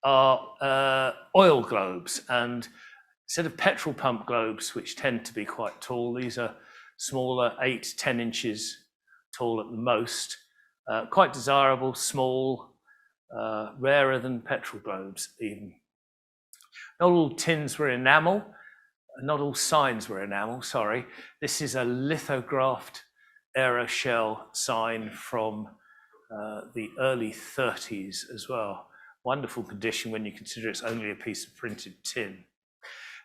are oil globes, and instead of petrol pump globes, which tend to be quite tall, these are smaller, 8-10 inches tall at the most. Quite desirable, small, rarer than petrol globes even. Not all tins were enamel, not all signs were enamel, sorry. This is a lithographed aeroshell sign from the early 30s as well. Wonderful condition when you consider it's only a piece of printed tin.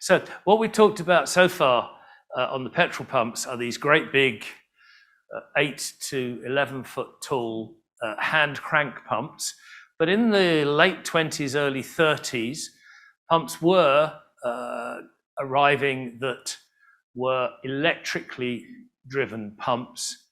So what we talked about so far on the petrol pumps are these great big 8 to 11 foot tall hand crank pumps. But in the late 20s, early 30s, pumps were arriving that were electrically driven pumps.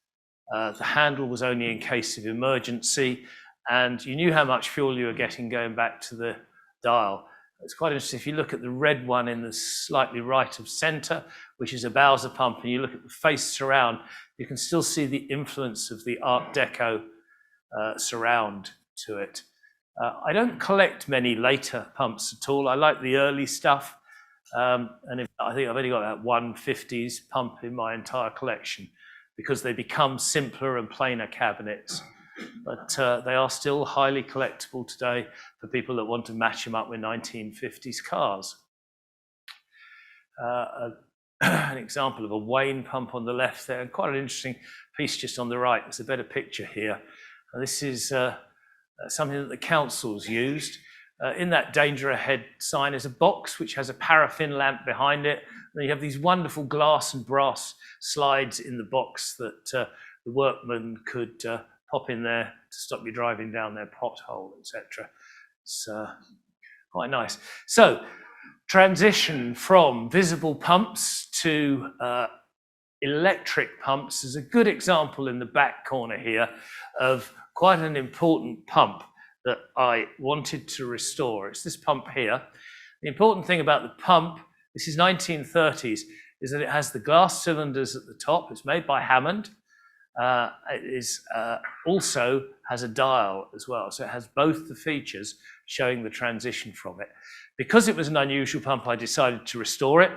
The handle was only in case of emergency, and you knew how much fuel you were getting going back to the dial. It's quite interesting. If you look at the red one in the slightly right of center, which is a Bowser pump, and you look at the face surround, you can still see the influence of the Art Deco surround to it. I don't collect many later pumps at all. I like the early stuff. And I think I've only got about 150s pump in my entire collection because they become simpler and plainer cabinets. But they are still highly collectible today for people that want to match them up with 1950s cars. An example of a Wayne pump on the left there, and quite an interesting piece just on the right. There's a better picture here. This is something that the council's used. In that danger ahead sign is a box which has a paraffin lamp behind it. And you have these wonderful glass and brass slides in the box that the workmen could pop in there to stop you driving down their pothole, etc. It's quite nice. So, transition from visible pumps to electric pumps is a good example in the back corner here of quite an important pump that I wanted to restore. It's this pump here. The important thing about the pump, this is 1930s, is that it has the glass cylinders at the top. It's made by Hammond. It is also has a dial as well. So it has both the features showing the transition from it. Because it was an unusual pump, I decided to restore it.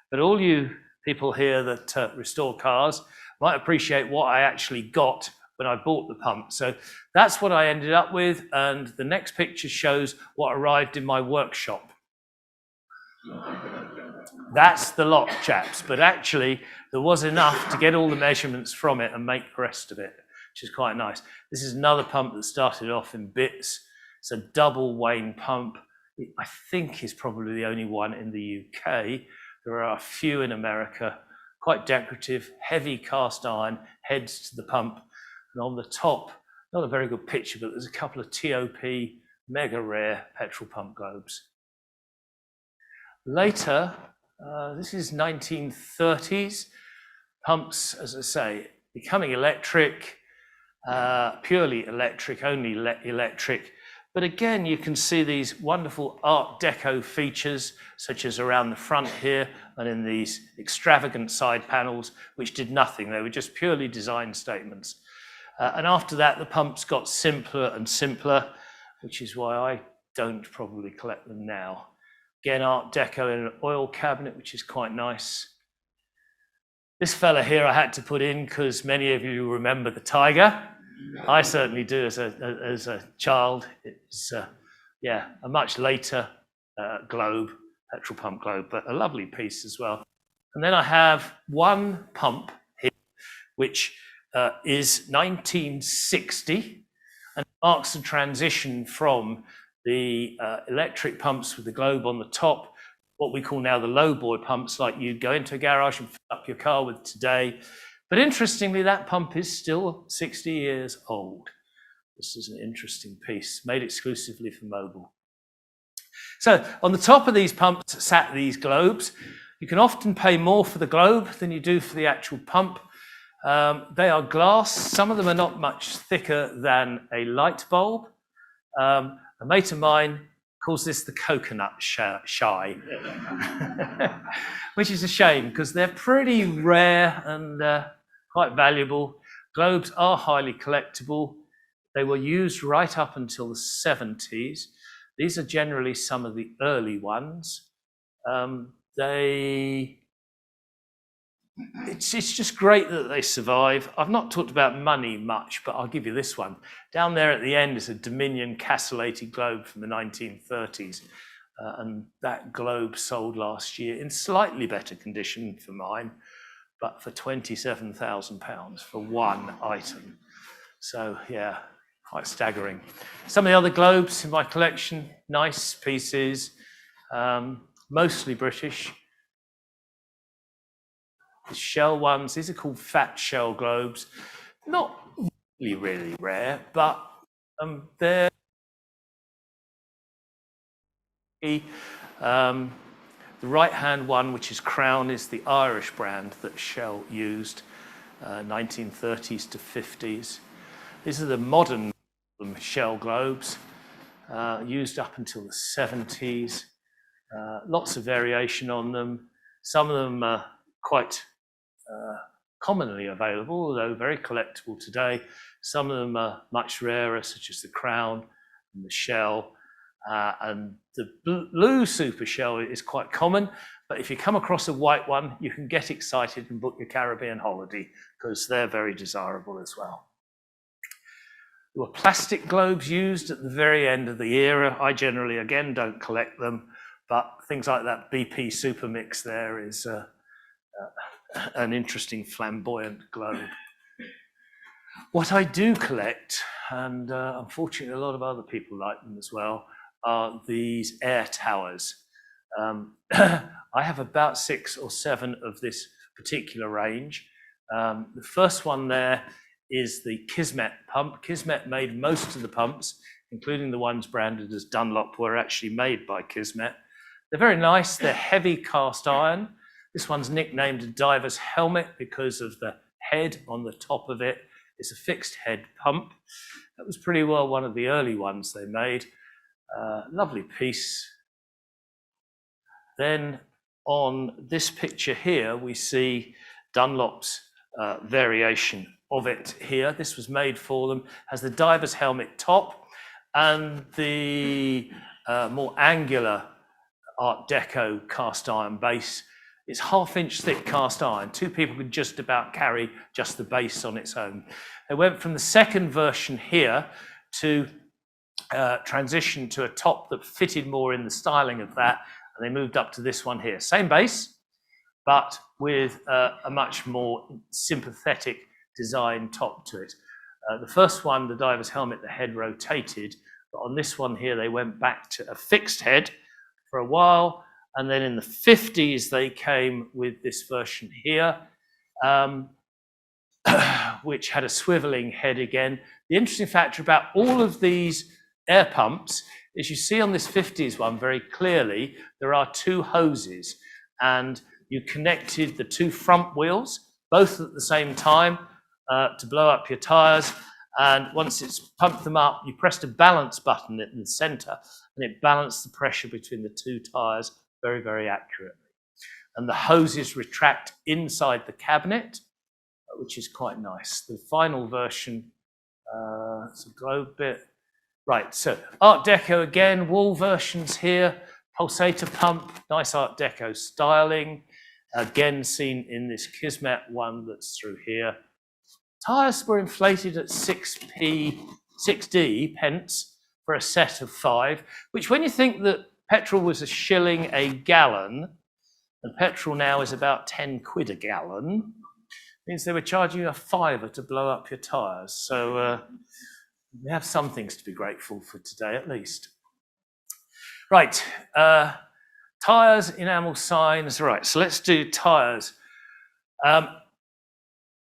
But all you people here that restore cars might appreciate what I actually got when I bought the pump. So that's what I ended up with. And the next picture shows what arrived in my workshop. That's the lot, chaps. But actually, there was enough to get all the measurements from it and make the rest of it, which is quite nice. This is another pump that started off in bits. It's a double Wayne pump. I think is probably the only one in the UK. There are a few in America, quite decorative, heavy cast iron heads to the pump. And on the top, not a very good picture, but there's a couple of TOP mega rare petrol pump globes. Later, this is 1930s. Pumps, as I say, becoming electric, purely electric, only electric. But again, you can see these wonderful Art Deco features, such as around the front here and in these extravagant side panels, which did nothing. They were just purely design statements. And after that, the pumps got simpler and simpler, which is why I don't probably collect them now. Again, Art Deco in an oil cabinet, which is quite nice. This fella here I had to put in because many of you remember the Tiger. I certainly do as a child. It's yeah, a much later globe, petrol pump globe, but a lovely piece as well. And then I have one pump here, which is 1960, and marks the transition from the electric pumps with the globe on the top, what we call now the low boy pumps, like you'd go into a garage and fill up your car with today. But interestingly, that pump is still 60 years old. This is an interesting piece, made exclusively for Mobil. So on the top of these pumps sat these globes. You can often pay more for the globe than you do for the actual pump. They are glass. Some of them are not much thicker than a light bulb. A mate of mine calls this the coconut shy, which is a shame because they're pretty rare and quite valuable. Globes are highly collectible. They were used right up until the 70s. These are generally some of the early ones. It's just great that they survive. I've not talked about money much, but I'll give you this one. Down there at the end is a Dominion castellated globe from the 1930s. And that globe sold last year in slightly better condition for mine, but for £27,000 for one item. So yeah, quite staggering. Some of the other globes in my collection, nice pieces, mostly British. The shell ones, these are called fat shell globes. Not really rare, but they're the right-hand one, which is Crown, is the Irish brand that Shell used, 1930s to 50s. These are the modern Shell globes, used up until the 70s. Lots of variation on them. Some of them are quite commonly available, although very collectible today. Some of them are much rarer, such as the Crown and the Shell. And the blue Super Shell is quite common, but if you come across a white one, you can get excited and book your Caribbean holiday because they're very desirable as well. There were plastic globes used at the very end of the era. I generally, again, don't collect them, but things like that BP Super Mix there is an interesting flamboyant globe. What I do collect, and unfortunately a lot of other people like them as well, are these air towers. I have about 6 or 7 of this particular range. The first one there is the Kismet pump. Kismet made most of the pumps, including the ones branded as Dunlop, were actually made by Kismet. They're very nice. They're heavy cast iron. This one's nicknamed a diver's helmet because of the head on the top of it. It's a fixed head pump. That was pretty well one of the early ones they made. Lovely piece. Then on this picture here, we see Dunlop's variation of it here. This was made for them, has the diver's helmet top and the more angular Art Deco cast iron base. It's 1/2-inch thick cast iron. 2 people could just about carry just the base on its own. They went from the second version here to transition to a top that fitted more in the styling of that, and they moved up to this one here. Same base, but with a much more sympathetic design top to it. The first one, the diver's helmet, the head rotated, but on this one here, they went back to a fixed head for a while, and then in the 50s, they came with this version here, which had a swiveling head again. The interesting factor about all of these air pumps is you see on this 50s one very clearly, there are 2 hoses, and you connected the 2 front wheels, both at the same time, to blow up your tires. And once it's pumped them up, you pressed a balance button in the center, and it balanced the pressure between the 2 tires very, very accurately. And the hoses retract inside the cabinet, which is quite nice. The final version It's a globe bit. Right, so Art Deco again, wall versions here, pulsator pump, nice Art Deco styling. Again, seen in this Kismet one that's through here. Tyres were inflated at 6d pence for a set of 5, which when you think that petrol was a shilling a gallon, and petrol now is about 10 quid a gallon, means they were charging you a fiver to blow up your tyres. So we have some things to be grateful for today, at least. Right, tyres, enamel signs. Right, so let's do tyres.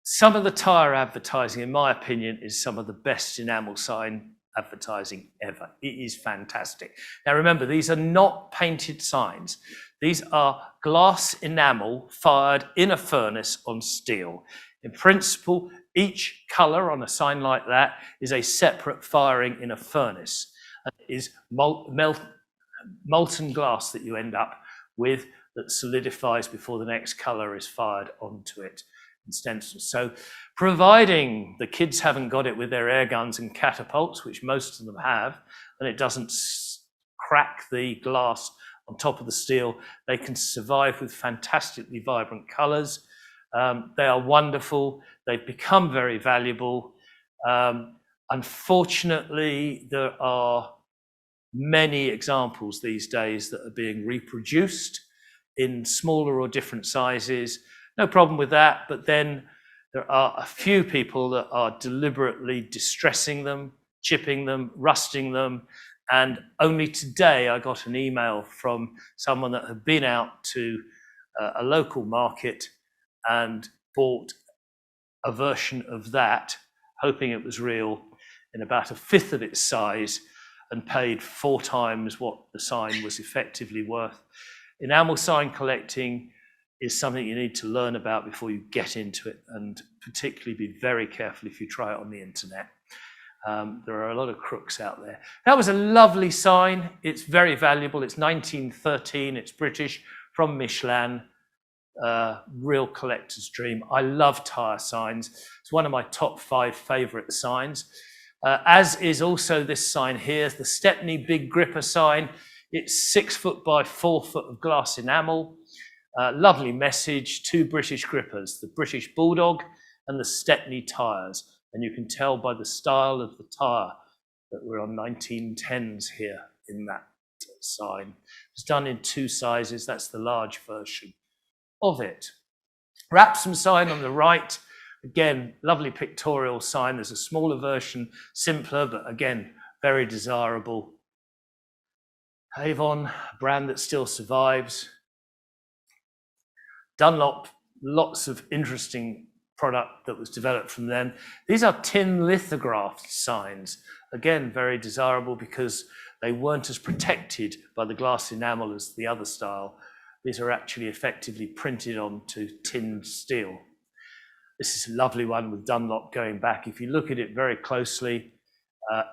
Some of the tyre advertising, in my opinion, is some of the best enamel sign advertising ever. It is fantastic. Now remember, these are not painted signs. These are glass enamel fired in a furnace on steel. In principle, each colour on a sign like that is a separate firing in a furnace. It is molten glass that you end up with that solidifies before the next colour is fired onto it. So providing the kids haven't got it with their air guns and catapults, which most of them have, and it doesn't crack the glass on top of the steel, they can survive with fantastically vibrant colours. They are wonderful. They've become very valuable. Unfortunately, there are many examples these days that are being reproduced in smaller or different sizes. No problem with that, but then there are a few people that are deliberately distressing them, chipping them, rusting them. And only today I got an email from someone that had been out to a local market and bought a version of that, hoping it was real, in about a fifth of its size, and paid 4 times what the sign was effectively worth. Enamel sign collecting is something you need to learn about before you get into it, and particularly be very careful if you try it on the internet. There are a lot of crooks out there. That was a lovely sign. It's very valuable. It's 1913. It's British, from Michelin. Real collector's dream. I love tyre signs. It's one of my top 5 favourite signs. As is also this sign here, the Stepney Big Gripper sign. It's 6 foot by 4 foot of glass enamel. Lovely message, 2 British grippers, the British Bulldog and the Stepney tyres. And you can tell by the style of the tyre that we're on 1910s here in that sign. It's done in 2 sizes. That's the large version of it. Wrapsome sign on the right. Again, lovely pictorial sign. There's a smaller version, simpler, but again, very desirable. Avon, a brand that still survives. Dunlop, lots of interesting product that was developed from them. These are tin lithographed signs. Again, very desirable because they weren't as protected by the glass enamel as the other style. These are actually effectively printed onto tinned steel. This is a lovely one with Dunlop going back. If you look at it very closely,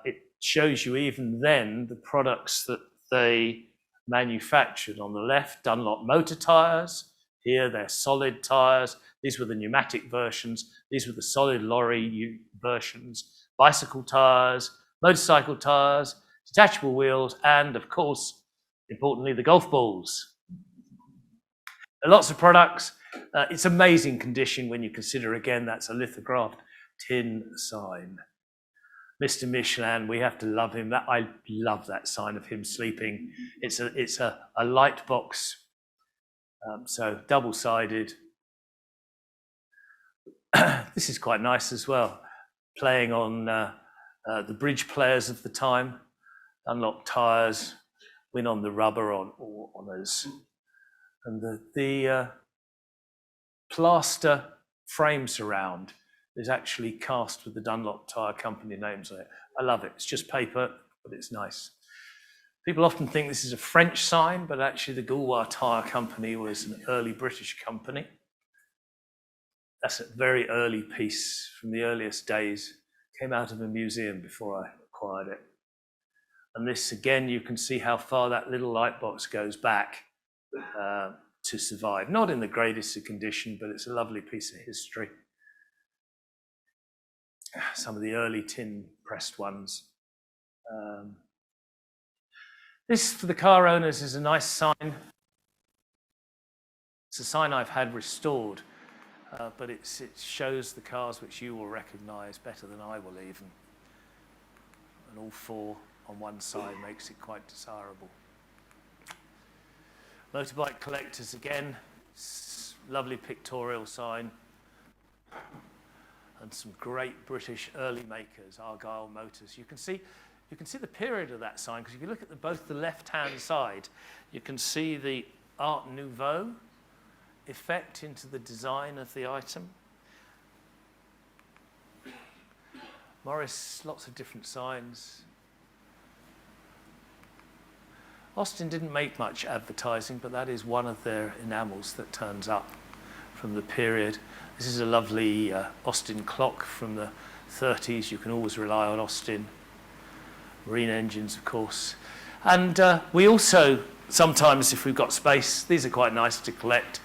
it shows you even then the products that they manufactured. On the left, Dunlop motor tyres. Here, they're solid tyres. These were the pneumatic versions. These were the solid lorry versions. Bicycle tyres, motorcycle tyres, detachable wheels, and of course, importantly, the golf balls. Lots of products. It's amazing condition when you consider, again, that's a lithographed tin sign. Mr. Michelin, we have to love him. I love that sign of him sleeping. It's a light box, so double-sided. This is quite nice as well, playing on the bridge players of the time. Dunlop tyres, win on the rubber on honours. And the plaster frame surround is actually cast with the Dunlop tyre company names on it. I love it. It's just paper, but it's nice. People often think this is a French sign, but actually the Gaulois Tyre Company was an early British company. That's a very early piece from the earliest days. Came out of a museum before I acquired it. And this, again, you can see how far that little light box goes back to survive. Not in the greatest of condition, but it's a lovely piece of history. some of the early tin pressed ones. This, for the car owners, is a nice sign. It's a sign I've had restored, but it shows the cars which you will recognise better than I will even. And all four on one side makes it quite desirable. Motorbike collectors again, lovely pictorial sign. And some great British early makers, Argyle Motors. You can see the period of that sign, because if you look at both the left-hand side, you can see the Art Nouveau effect into the design of the item. Morris, lots of different signs. Austin didn't make much advertising, but that is one of their enamels that turns up from the period. This is a lovely Austin clock from the 30s. You can always rely on Austin. Marine engines, of course. And we also, sometimes if we've got space, these are quite nice to collect.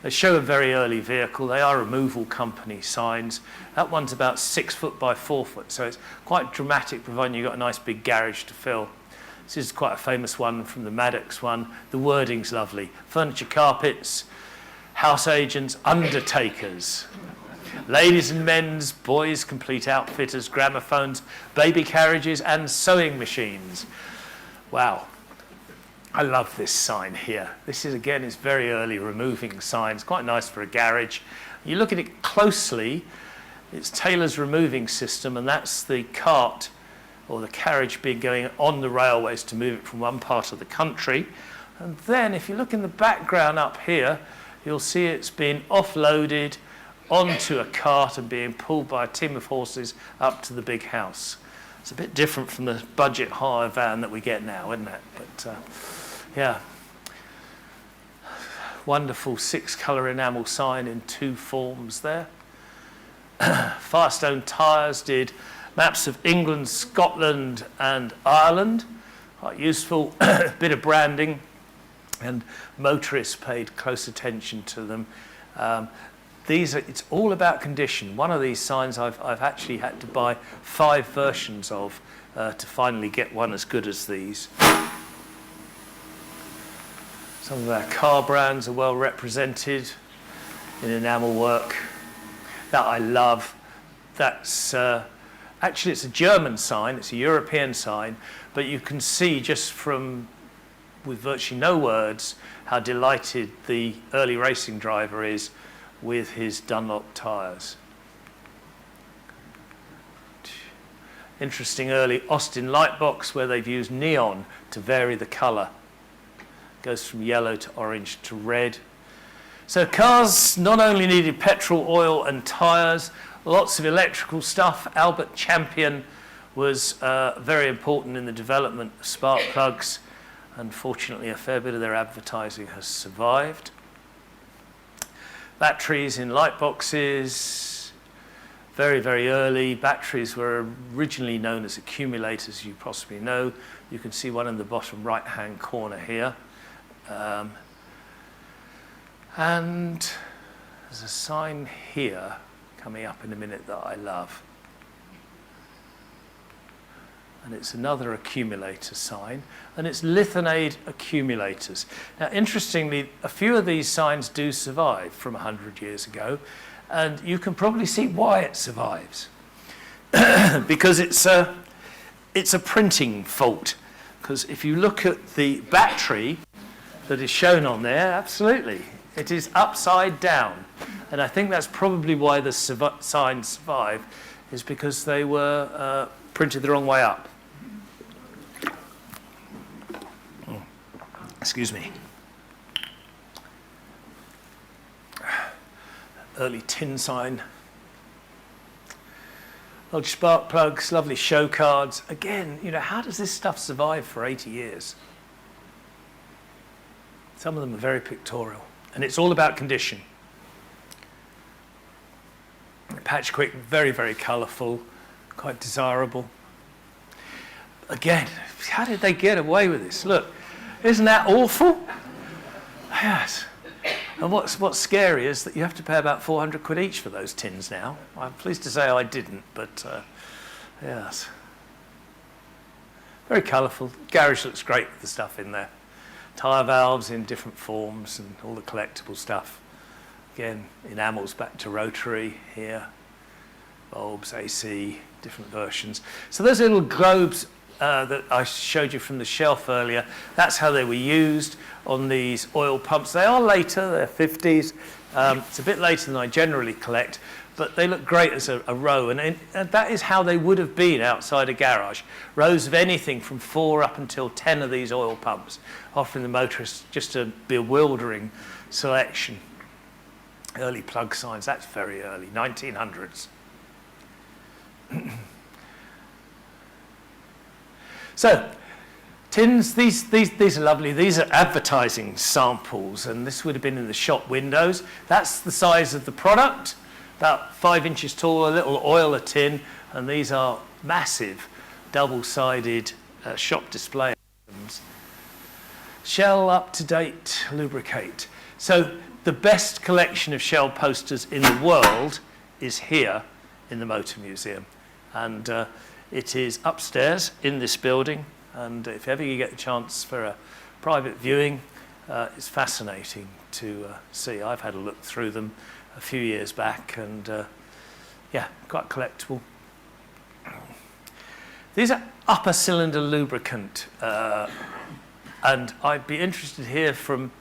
They show a very early vehicle. They are removal company signs. That one's about 6 foot by 4 foot, so it's quite dramatic, providing you've got a nice big garage to fill. This is quite a famous one from the Maddox one. The wording's lovely. Furniture carpets, house agents, undertakers. Ladies and men's, boys, complete outfitters, gramophones, baby carriages, and sewing machines. Wow. I love this sign here. This is, again, it's very early removing signs. Quite nice for a garage. You look at it closely, it's Taylor's removing system, and that's the cart or the carriage being going on the railways to move it from one part of the country. And then if you look in the background up here, you'll see it's been offloaded onto a cart and being pulled by a team of horses up to the big house. It's a bit different from the budget hire van that we get now, isn't it? But yeah. Wonderful 6-colour enamel sign in 2 forms there. Firestone Tyres did maps of England, Scotland and Ireland. Quite useful, bit of branding, and motorists paid close attention to them. It's all about condition. One of these signs I've actually had to buy 5 versions of to finally get one as good as these. Some of our car brands are well represented in enamel work. That I love. That's actually, it's a German sign, it's a European sign, but you can see just from, with virtually no words, how delighted the early racing driver is with his Dunlop tyres. Interesting early Austin light box where they've used neon to vary the colour. Goes from yellow to orange to red. So cars not only needed petrol, oil and tyres, lots of electrical stuff. Albert Champion was very important in the development of spark plugs. Unfortunately, a fair bit of their advertising has survived. Batteries in light boxes, very, very early. Batteries were originally known as accumulators, you possibly know. You can see one in the bottom right-hand corner here. And there's a sign here coming up in a minute that I love. And it's another accumulator sign, and it's Lithinaid Accumulators. Now, interestingly, a few of these signs do survive from 100 years ago, and you can probably see why it survives. Because it's a printing fault. Because if you look at the battery that is shown on there, absolutely, it is upside down. And I think that's probably why the signs survive, is because they were printed the wrong way up. Excuse me. Early tin sign. Large spark plugs, lovely show cards. Again, you know, how does this stuff survive for 80 years? Some of them are very pictorial, and it's all about condition. Patch quick, very, very colourful, quite desirable. Again, how did they get away with this? Look, isn't that awful? Yes. And what's scary is that you have to pay about 400 quid each for those tins now. I'm pleased to say I didn't, but yes. Very colourful. Garage looks great with the stuff in there. Tyre valves in different forms and all the collectible stuff. Again, enamels back to rotary here. Bulbs, AC, different versions. So those little globes that I showed you from the shelf earlier, that's how they were used on these oil pumps. They are later, they're 50s. It's a bit later than I generally collect, but they look great as a row. And that is how they would have been outside a garage. Rows of anything from 4 up until 10 of these oil pumps, offering the motorists just a bewildering selection. Early plug signs, that's very early, 1900s. So, tins, these are lovely. These are advertising samples, and this would have been in the shop windows. That's the size of the product, about 5 inches tall, a little oiler tin, and these are massive double-sided shop display items. Shell up-to-date lubricate. So the best collection of Shell posters in the world is here in the Motor Museum, and it is upstairs in this building, and if ever you get the chance for a private viewing, it's fascinating to see. I've had a look through them a few years back, and yeah, quite collectible. These are upper cylinder lubricant, and I'd be interested to hear from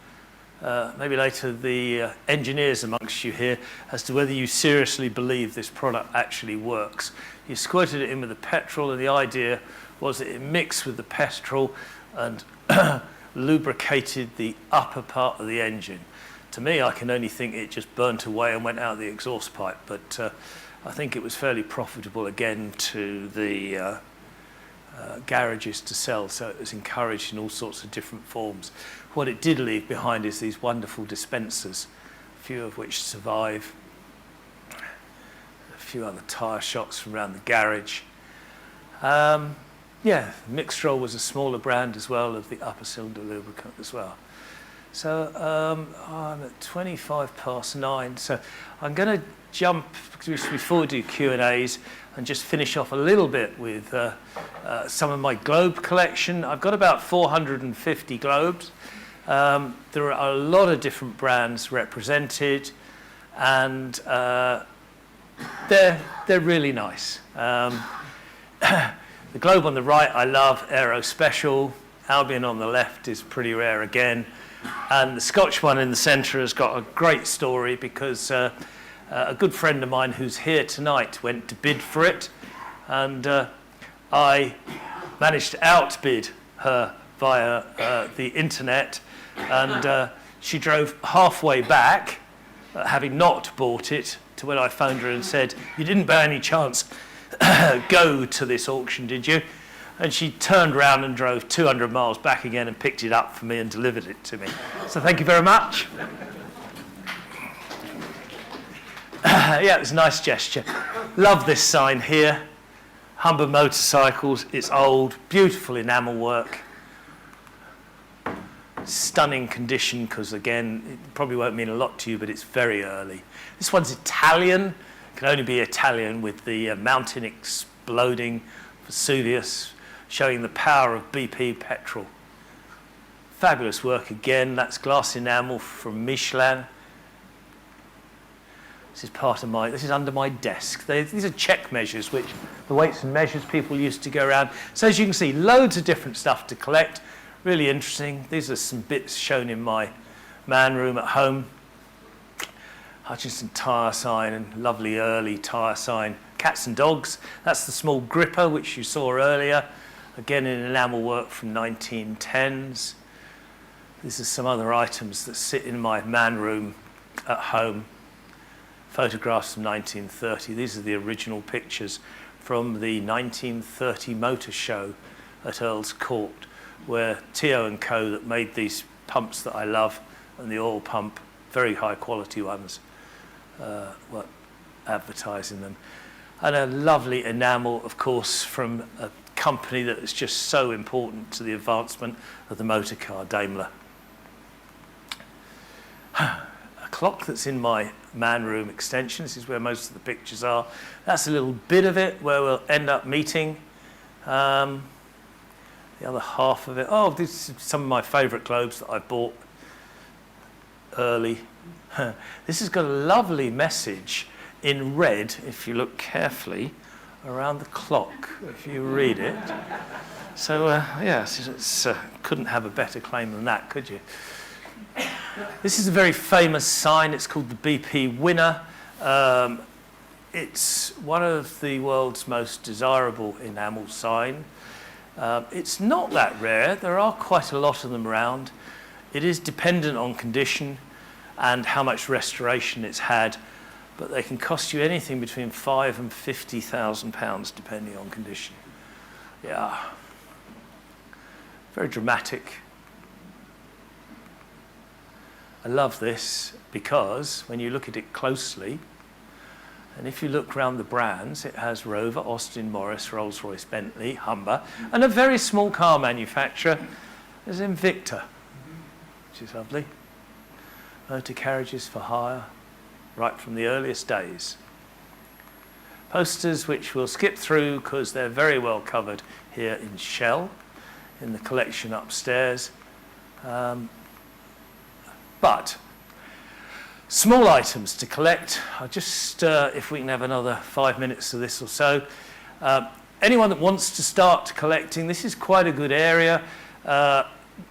maybe later the engineers amongst you here as to whether you seriously believe this product actually works. You squirted it in with the petrol, and the idea was that it mixed with the petrol and lubricated the upper part of the engine. To me, I can only think it just burnt away and went out the exhaust pipe, but I think it was fairly profitable again to the garages to sell, so it was encouraged in all sorts of different forms. What it did leave behind is these wonderful dispensers, a few of which survive. A few other tyre shots from around the garage. Yeah, Mixtrol was a smaller brand as well of the upper cylinder lubricant as well. So I'm at 9:25, so I'm going to jump, before we do Q&As, and just finish off a little bit with some of my globe collection. I've got about 450 globes. There are a lot of different brands represented, and they're really nice. The globe on the right I love, Aero Special. Albion on the left is pretty rare again. And the Scotch one in the centre has got a great story because a good friend of mine who's here tonight went to bid for it, and I managed to outbid her via the internet, and she drove halfway back, having not bought it, to when I phoned her and said, "You didn't by any chance go to this auction, did you?" And she turned around and drove 200 miles back again and picked it up for me and delivered it to me. So thank you very much. Yeah, it was a nice gesture. Love this sign here. Humber Motorcycles. It's old, beautiful enamel work. Stunning condition because, again, it probably won't mean a lot to you, but it's very early. This one's Italian. It can only be Italian with the mountain exploding, Vesuvius, showing the power of BP petrol. Fabulous work again. That's glass enamel from Michelin. This is under my desk. These are check measures, which the weights and measures people used to go around. So as you can see, loads of different stuff to collect. Really interesting. These are some bits shown in my man room at home. Hutchinson tyre sign and lovely early tyre sign. Cats and dogs. That's the small gripper, which you saw earlier. Again, in enamel work from 1910s. These are some other items that sit in my man room at home. Photographs from 1930. These are the original pictures from the 1930 motor show at Earl's Court, where Tio and Co. that made these pumps that I love, and the oil pump, very high quality ones, were advertising them. And a lovely enamel, of course, from a company that is just so important to the advancement of the motor car, Daimler. a clock that's in my man room extension. This is where most of the pictures are. That's a little bit of it where we'll end up meeting. The other half of it, oh, this is some of my favourite globes that I bought early. This has got a lovely message in red, if you look carefully, around the clock, if you read it. So, yes, couldn't have a better claim than that, could you? This is a very famous sign. It's called the BP Winner. It's one of the world's most desirable enamel sign. It's not that rare. There are quite a lot of them around. It is dependent on condition and how much restoration it's had, but they can cost you anything between £5,000 and £50,000 depending on condition. Yeah, very dramatic. I love this because when you look at it closely, and if you look around the brands, it has Rover, Austin, Morris, Rolls-Royce, Bentley, Humber, and a very small car manufacturer is Invicta, which is lovely. Motor carriages for hire, right from the earliest days. Posters which we'll skip through because they're very well covered here in Shell, in the collection upstairs. But small items to collect. I'll just, if we can have another 5 minutes of this or so. Anyone that wants to start collecting, this is quite a good area.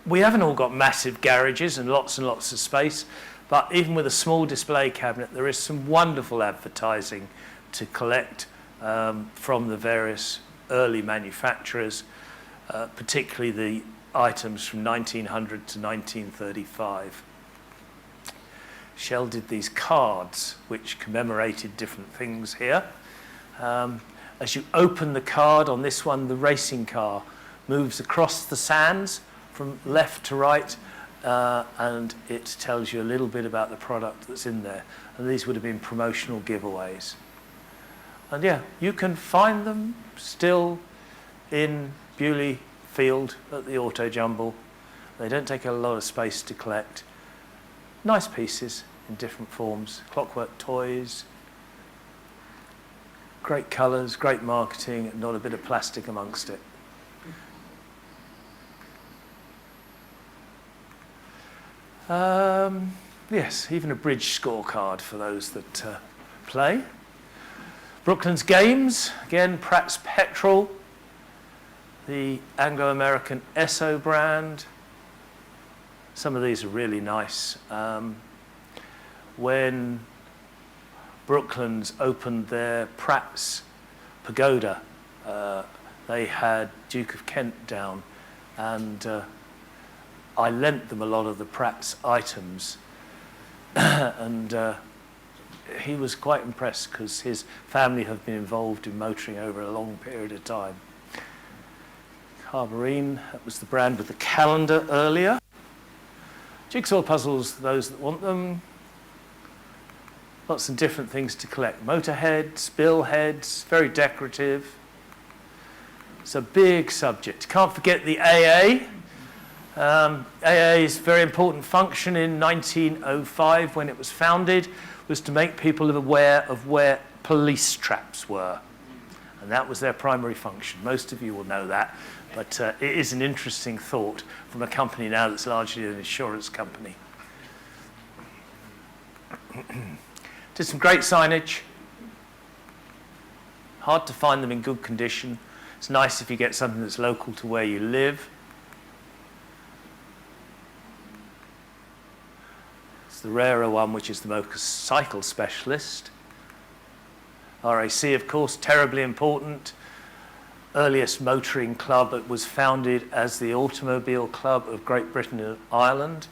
We haven't all got massive garages and lots of space, but even with a small display cabinet, there is some wonderful advertising to collect from the various early manufacturers, particularly the items from 1900 to 1935. Shell did these cards which commemorated different things here. As you open the card on this one, the racing car moves across the sands from left to right, and it tells you a little bit about the product that's in there. And these would have been promotional giveaways. And yeah, you can find them still in Beaulieu Field at the Auto Jumble. They don't take a lot of space to collect. Nice pieces in different forms, clockwork toys, great colours, great marketing, and not a bit of plastic amongst it. Yes, even a bridge scorecard for those that play. Brooklands Games, again, Prax Petrol, the Anglo-American Esso brand. Some of these are really nice. When Brooklands opened their Prax Pagoda, they had Duke of Kent down, and I lent them a lot of the Prax items, and he was quite impressed because his family have been involved in motoring over a long period of time. Carberine, that was the brand with the calendar earlier. Jigsaw puzzles, those that want them. Lots of different things to collect. Motor heads, bill heads, very decorative. It's a big subject. Can't forget the AA. AA's very important function in 1905 when it was founded was to make people aware of where police traps were. And that was their primary function. Most of you will know that. But it is an interesting thought from a company now that's largely an insurance company. Did some great signage. Hard to find them in good condition. It's nice if you get something that's local to where you live. It's the rarer one, which is the motorcycle specialist. RAC, of course, terribly important. Earliest motoring club. It was founded as the Automobile Club of Great Britain and Ireland,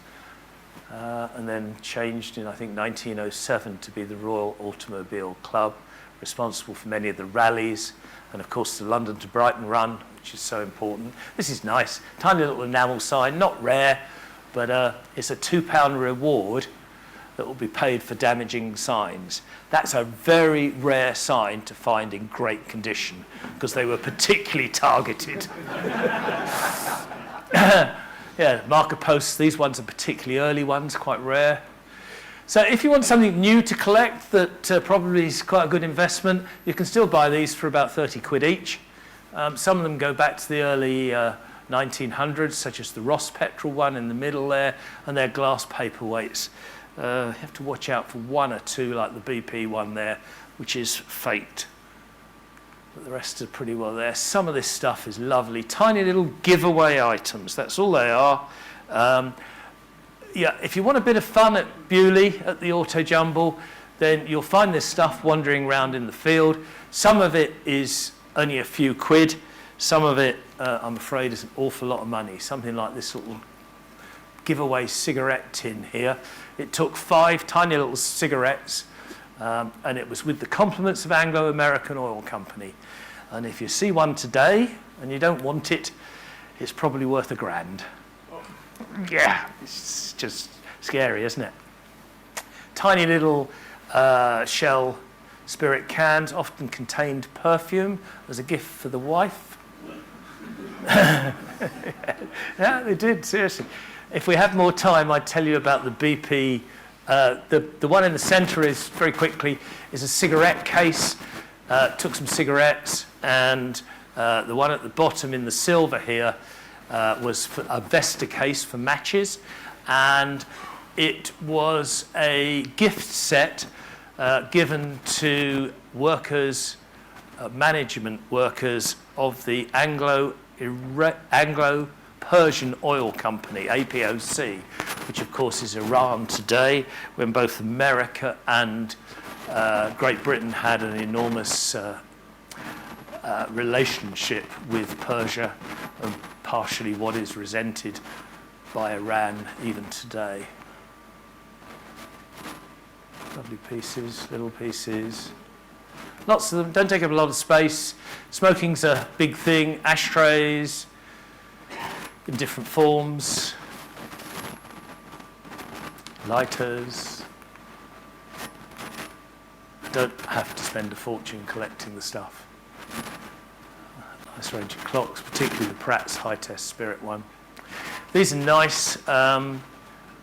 and then changed in, I think, 1907 to be the Royal Automobile Club, responsible for many of the rallies, and of course the London to Brighton run, which is so important. This is nice, tiny little enamel sign, not rare, but it's a £2 reward that will be paid for damaging signs. That's a very rare sign to find in great condition because they were particularly targeted. Yeah, marker posts, these ones are particularly early ones, quite rare. So if you want something new to collect that probably is quite a good investment, you can still buy these for about 30 quid each. Some of them go back to the early 1900s, such as the Ross petrol one in the middle there, and they're glass paperweights. You have to watch out for one or two, like the BP one there, which is faked. But the rest are pretty well there. Some of this stuff is lovely. Tiny little giveaway items. That's all they are. Yeah, if you want a bit of fun at Beaulieu, at the Auto Jumble, then you'll find this stuff wandering around in the field. Some of it is only a few quid. Some of it, I'm afraid, is an awful lot of money. Something like this little giveaway cigarette tin here. It took 5 tiny little cigarettes, and it was with the compliments of Anglo-American Oil Company. And if you see one today and you don't want it, it's probably worth £1,000. Yeah, it's just scary, isn't it? Tiny little shell spirit cans, often contained perfume as a gift for the wife. Yeah, they did, seriously. If we had more time, I'd tell you about the BP. The one in the centre is, very quickly, is a cigarette case. Took some cigarettes, and the one at the bottom in the silver here was for a Vesta case for matches, and it was a gift set given to workers, management workers of the Anglo-Persian Oil Company, APOC, which of course is Iran today, when both America and Great Britain had an enormous relationship with Persia, and partially what is resented by Iran even today. Lovely pieces, little pieces. Lots of them, don't take up a lot of space. Smoking's a big thing. Ashtrays in different forms. Lighters. Don't have to spend a fortune collecting the stuff. Nice range of clocks, particularly the Prax high-test spirit one. These are nice. I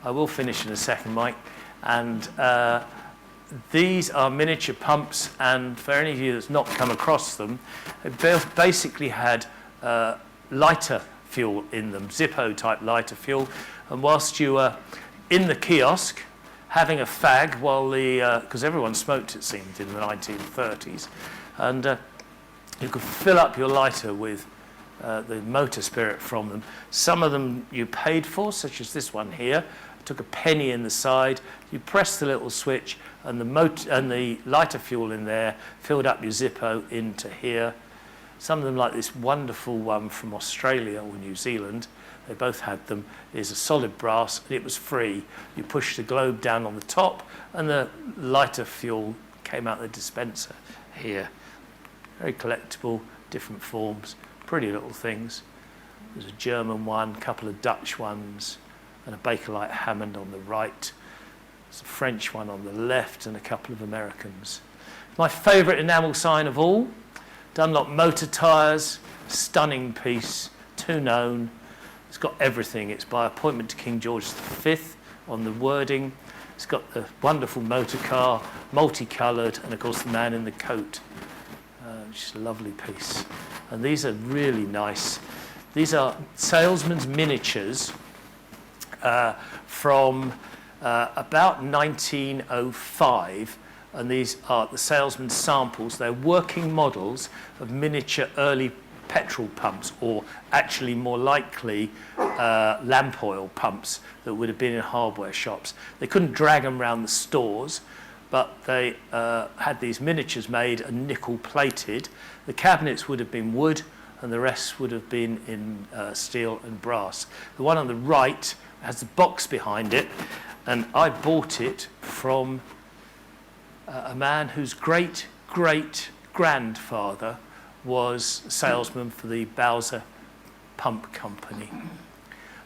will finish in a second, Mike. And these are miniature pumps, and for any of you that's not come across them, they basically had lighter fuel in them, Zippo-type lighter fuel. And whilst you were in the kiosk having a fag while because everyone smoked, it seemed, in the 1930s, and you could fill up your lighter with the motor spirit from them. Some of them you paid for, such as this one here. Took a penny in the side. You press the little switch, and the lighter fuel in there filled up your Zippo into here. Some of them, like this wonderful one from Australia or New Zealand, they both had them, is a solid brass, and it was free. You push the globe down on the top, and the lighter fuel came out the dispenser here. Very collectible, different forms, pretty little things. There's a German one, a couple of Dutch ones, and a Bakelite Hammond on the right. There's a French one on the left, and a couple of Americans. My favourite enamel sign of all, Dunlop motor tyres, stunning piece, too known. It's got everything. It's by appointment to King George V on the wording. It's got the wonderful motor car, multicoloured, and of course the man in the coat. Just a lovely piece. And these are really nice. These are salesman's miniatures from about 1905, and these are the salesman's samples. They're working models of miniature early petrol pumps, or actually more likely lamp oil pumps that would have been in hardware shops. They couldn't drag them around the stores, but they had these miniatures made and nickel plated. The cabinets would have been wood, and the rest would have been in steel and brass. The one on the right has the box behind it, and I bought it from a man whose great-great-grandfather was a salesman for the Bowser Pump Company.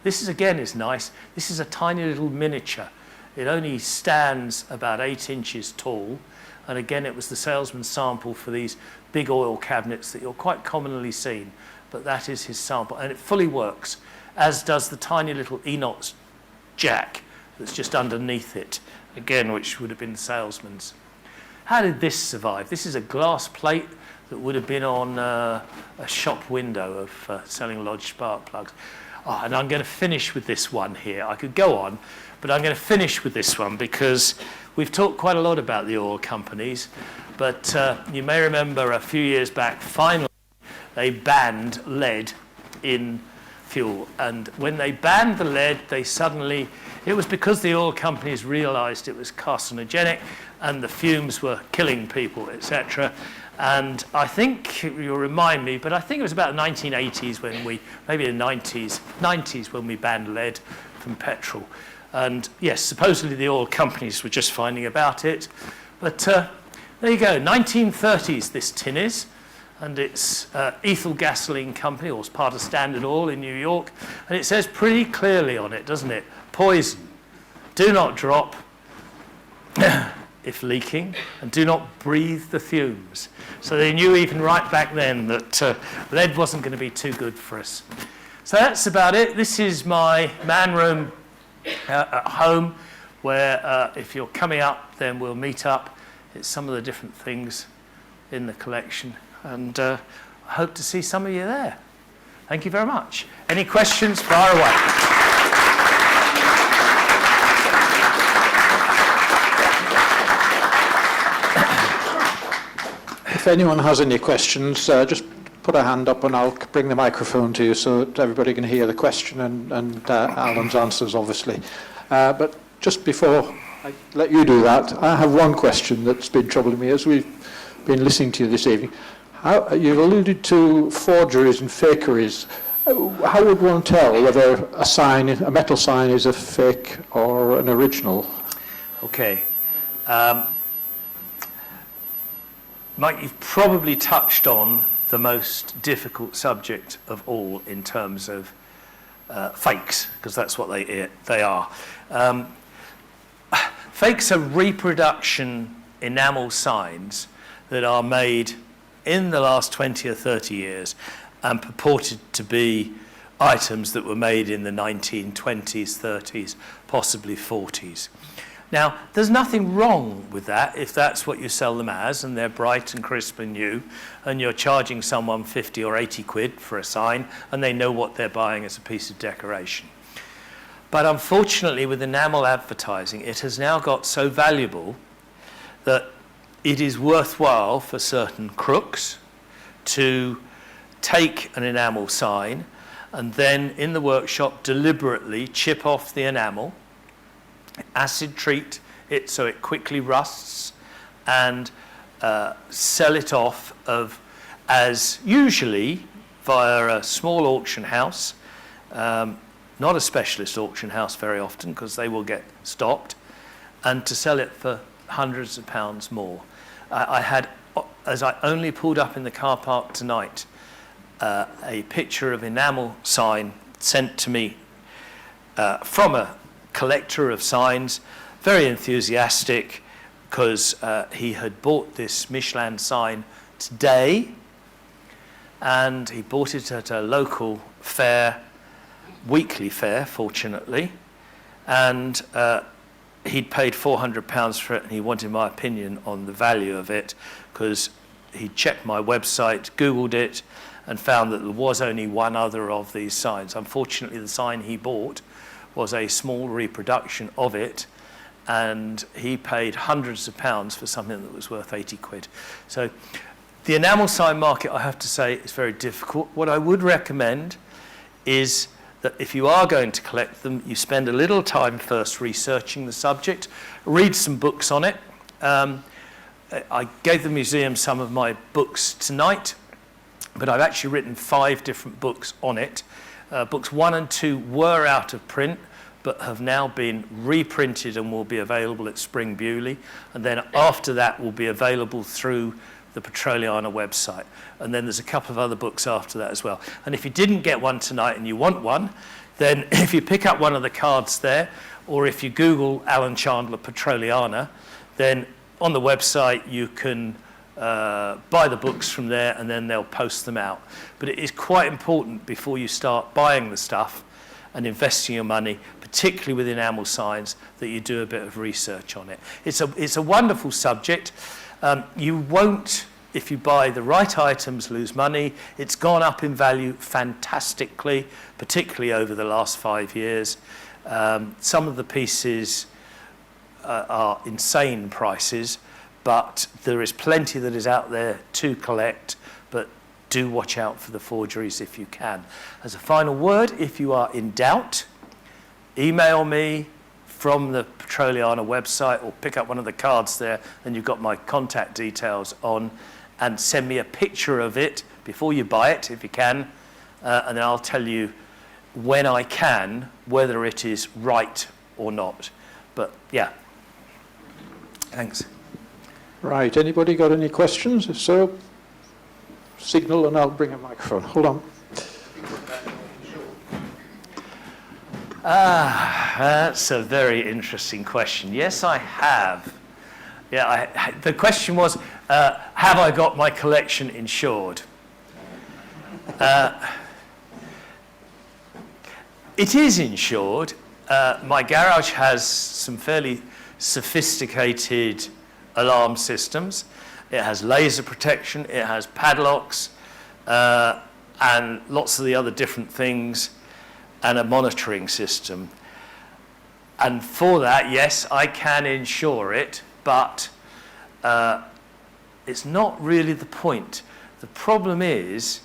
This is, again, is nice. This is a tiny little miniature. It only stands about 8 inches tall, and again it was the salesman's sample for these big oil cabinets that you're quite commonly seen, but that is his sample, and it fully works, as does the tiny little Enox jack that's just underneath it, again, which would have been the salesman's. How did this survive? This is a glass plate that would have been on a shop window of selling lodged spark plugs. Oh, and I'm going to finish with this one here. I could go on, but I'm going to finish with this one because we've talked quite a lot about the oil companies, but you may remember a few years back, finally, they banned lead in fuel. And when they banned the lead, it was because the oil companies realized it was carcinogenic and the fumes were killing people, etc. And I think you'll remind me, but I think it was about the 1980s maybe the 90s when we banned lead from petrol. And yes, supposedly the oil companies were just finding about it. But there you go, 1930s this tin is. And it's Ethel Gasoline Company, or it's part of Standard Oil in New York. And it says pretty clearly on it, doesn't it? Poison. Do not drop if leaking, and do not breathe the fumes. So they knew even right back then that lead wasn't going to be too good for us. So that's about it. This is my man room at home, where if you're coming up, then we'll meet up. It's some of the different things in the collection. And I hope to see some of you there. Thank you very much. Any questions? Fire away. If anyone has any questions, just put a hand up and I'll bring the microphone to you so that everybody can hear the question and Alan's answers, obviously. But just before I let you do that, I have one question that's been troubling me as we've been listening to you this evening. You've alluded to forgeries and fakeries. How would one tell whether a metal sign is a fake or an original? Okay. Mike, you've probably touched on the most difficult subject of all in terms of fakes, because that's what they are. Fakes are reproduction enamel signs that are made in the last 20 or 30 years and purported to be items that were made in the 1920s, 30s, possibly 40s. Now, there's nothing wrong with that if that's what you sell them as and they're bright and crisp and new and you're charging someone 50 or 80 quid for a sign and they know what they're buying as a piece of decoration. But unfortunately, with enamel advertising, it has now got so valuable that it is worthwhile for certain crooks to take an enamel sign and then in the workshop deliberately chip off the enamel, acid treat it so it quickly rusts, and sell it off as usually via a small auction house, not a specialist auction house very often because they will get stopped, and to sell it for hundreds of pounds more. I had, as I only pulled up in the car park tonight, a picture of enamel sign sent to me from a collector of signs, very enthusiastic because he had bought this Michelin sign today and he bought it at a local fair, weekly fair, fortunately, and he'd paid £400 for it and he wanted my opinion on the value of it because he checked my website, Googled it, and found that there was only one other of these signs. Unfortunately, the sign he bought was a small reproduction of it, and he paid hundreds of pounds for something that was worth 80 quid. So the enamel sign market, I have to say, is very difficult. What I would recommend is that if you are going to collect them, you spend a little time first researching the subject, read some books on it. I gave the museum some of my books tonight, but I've actually written 5 different books on it. Books 1 and 2 were out of print, but have now been reprinted and will be available at Spring Beaulieu. And then after that will be available through the Petroliana website. And then there's a couple of other books after that as well. And if you didn't get one tonight and you want one, then if you pick up one of the cards there, or if you Google Alan Chandler Petroliana, then on the website you can buy the books from there and then they'll post them out. But it is quite important before you start buying the stuff and investing your money, particularly with enamel signs, that you do a bit of research on it. It's a wonderful subject. You won't, if you buy the right items, lose money. It's gone up in value fantastically, particularly over the last 5 years. Some of the pieces are insane prices, but there is plenty that is out there to collect, but do watch out for the forgeries if you can. As a final word, if you are in doubt, email me from the Petroliana website or pick up one of the cards there, and you've got my contact details on, and send me a picture of it before you buy it, if you can, and then I'll tell you when I can whether it is right or not. But yeah, thanks. Right, anybody got any questions? If so, signal and I'll bring a microphone. Hold on. That's a very interesting question. Yes, I have. Yeah, the question was, have I got my collection insured? It is insured. My garage has some fairly sophisticated alarm systems. It has laser protection, it has padlocks, and lots of the other different things, and a monitoring system. And for that, yes, I can insure it, but it's not really the point. The problem is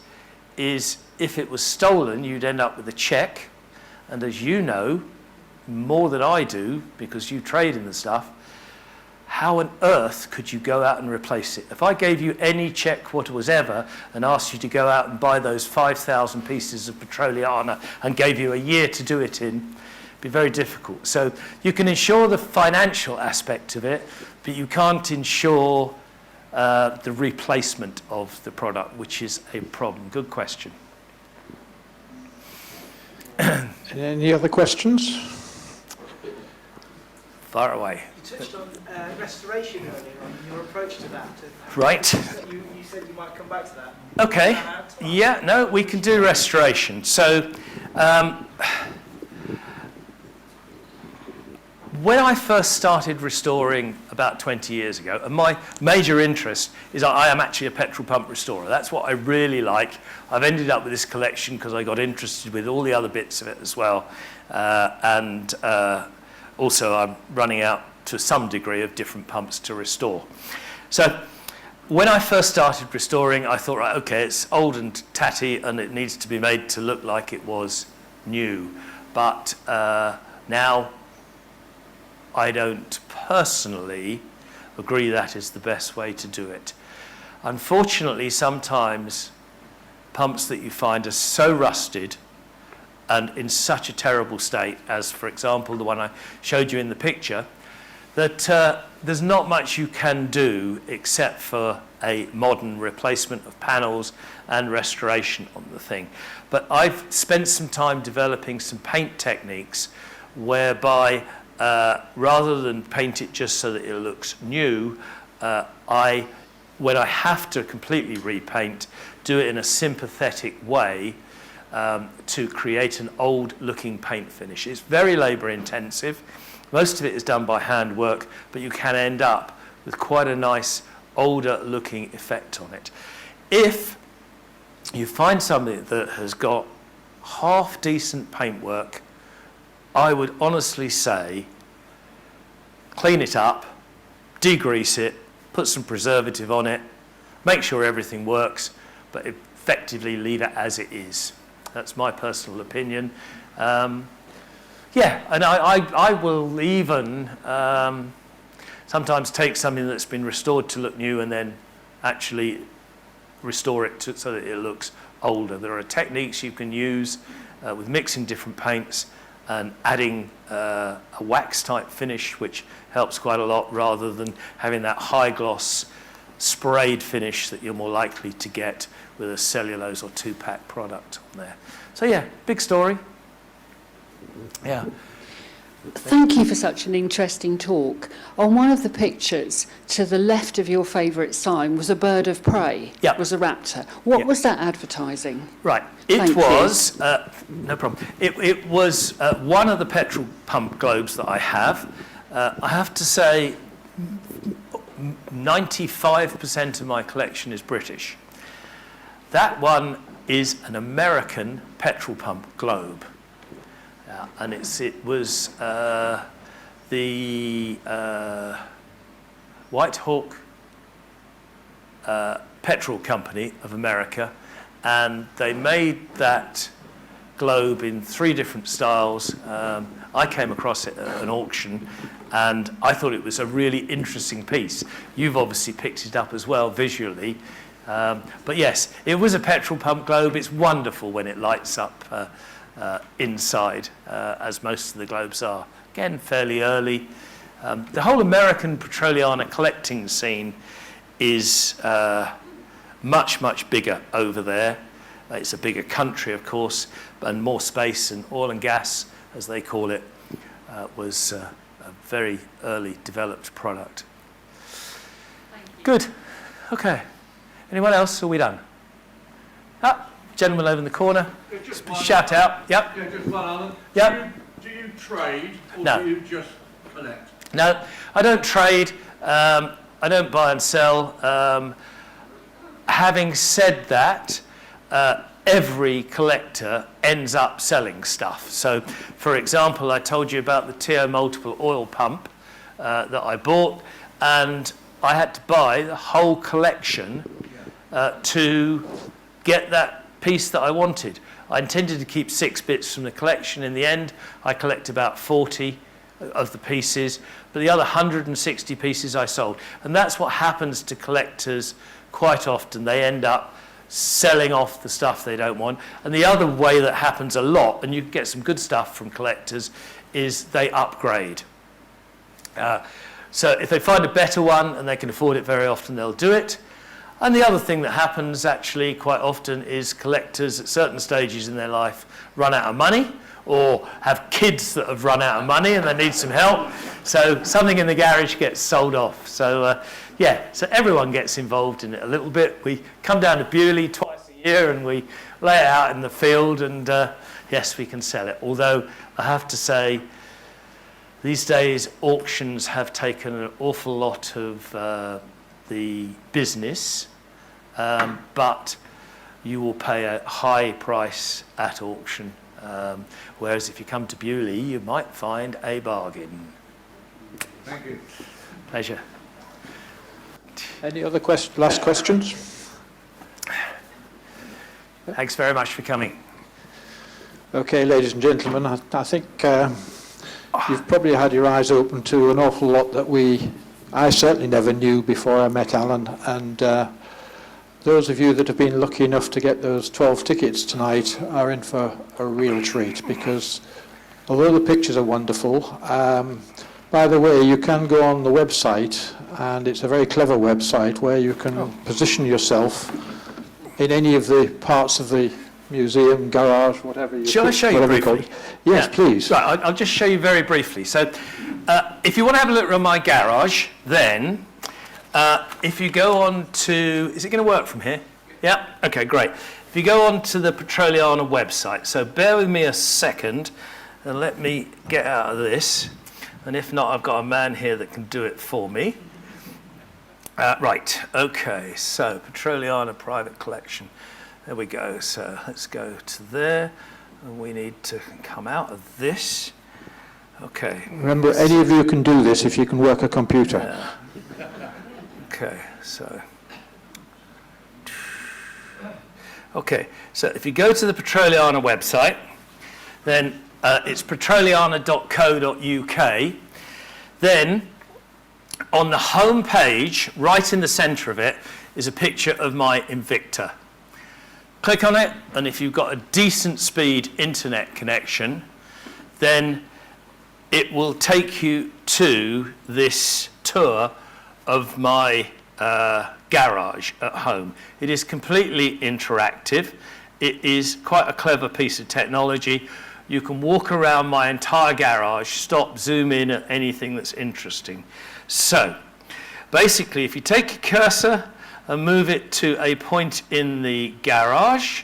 if it was stolen, you'd end up with a check, and as you know, more than I do, because you trade in the stuff, how on earth could you go out and replace it? If I gave you any check whatsoever and asked you to go out and buy those 5,000 pieces of Petroliana and gave you a year to do it in, it'd be very difficult. So you can insure the financial aspect of it, but you can't insure the replacement of the product, which is a problem. Good question. Any other questions? Far away. You touched on restoration earlier on and your approach to that. Right. You said you might come back to that. Okay. Yeah, no, we can do restoration. So when I first started restoring about 20 years ago, and my major interest is I am actually a petrol pump restorer. That's what I really like. I've ended up with this collection because I got interested with all the other bits of it as well. Also, I'm running out to some degree of different pumps to restore. So when I first started restoring, I thought, right, okay, it's old and tatty and it needs to be made to look like it was new. But now I don't personally agree that is the best way to do it. Unfortunately, sometimes pumps that you find are so rusted and in such a terrible state, as for example the one I showed you in the picture, that there's not much you can do except for a modern replacement of panels and restoration on the thing. But I've spent some time developing some paint techniques whereby rather than paint it just so that it looks new, when I have to completely repaint, do it in a sympathetic way to create an old-looking paint finish. It's very labour-intensive. Most of it is done by hand work, but you can end up with quite a nice, older-looking effect on it. If you find something that has got half-decent paintwork, I would honestly say clean it up, degrease it, put some preservative on it, make sure everything works, but effectively leave it as it is. That's my personal opinion. Yeah, and I will even sometimes take something that's been restored to look new and then actually restore it so that it looks older. There are techniques you can use with mixing different paints and adding a wax type finish, which helps quite a lot, rather than having that high gloss sprayed finish that you're more likely to get with a cellulose or 2-pack product on there. So yeah, big story. Yeah. Thank you for such an interesting talk. On one of the pictures, to the left of your favourite sign, was a bird of prey. Yeah. It was a raptor. What Yeah. was that advertising? Right. Thank It was, no problem. It was one of the petrol pump globes that I have. I have to say 95% of my collection is British. That one is an American petrol pump globe. And it was the White Hawk Petrol Company of America, and they made that globe in 3 different styles. I came across it at an auction, and I thought it was a really interesting piece. You've obviously picked it up as well visually. But yes, it was a petrol pump globe. It's wonderful when it lights up inside, as most of the globes are. Again, fairly early. The whole American Petroliana collecting scene is much, much bigger over there. It's a bigger country, of course, and more space, and oil and gas, as they call it, was a very early developed product. Good. Okay. Anyone else? Are we done? Gentleman over in the corner. Shout out. Yep. Yeah, just one, Alan. Yep. Do you trade or No. do you just collect? No, I don't trade. I don't buy and sell. Having said that, every collector ends up selling stuff. So, for example, I told you about the TO multiple oil pump that I bought, and I had to buy the whole collection to get that piece that I wanted. I intended to keep 6 bits from the collection. In the end, I collect about 40 of the pieces, but the other 160 pieces I sold. And that's what happens to collectors quite often. They end up selling off the stuff they don't want. And the other way that happens a lot, and you get some good stuff from collectors, is they upgrade. So if they find a better one and they can afford it very often, they'll do it. And the other thing that happens actually quite often is collectors at certain stages in their life run out of money, or have kids that have run out of money and they need some help. So something in the garage gets sold off. So yeah, so everyone gets involved in it a little bit. We come down to Beaulieu twice a year and we lay it out in the field, and yes, we can sell it. Although I have to say, these days auctions have taken an awful lot of the business, but you will pay a high price at auction, whereas if you come to Beaulieu, you might find a bargain. Thank you. Pleasure. Any other last questions? Thanks very much for coming. Okay, ladies and gentlemen, I think you've probably had your eyes open to an awful lot that I certainly never knew before I met Alan, and those of you that have been lucky enough to get those 12 tickets tonight are in for a real treat, because although the pictures are wonderful, by the way, you can go on the website, and it's a very clever website where you can position yourself in any of the parts of the museum, garage, whatever you Shall I show you briefly? Yes, please. Right, I'll just show you very briefly. So if you want to have a look around my garage, then if you go on to, is it going to work from here? Yeah? Okay, great. If you go on to the Petroliana website, so bear with me a second and let me get out of this. And if not, I've got a man here that can do it for me. Right, okay, so Petroliana private collection. There we go. So let's go to there. And we need to come out of this. Okay. Remember, any of you can do this if you can work a computer. Okay, so. Okay, so if you go to the Petroliana website, then it's petroliana.co.uk. Then on the home page, right in the centre of it, is a picture of my Invicta. Click on it, and if you've got a decent speed internet connection, then it will take you to this tour of my garage at home. It is completely interactive. It is quite a clever piece of technology. you can walk around my entire garage, stop, zoom in at anything that's interesting. So, basically, if you take a cursor and move it to a point in the garage,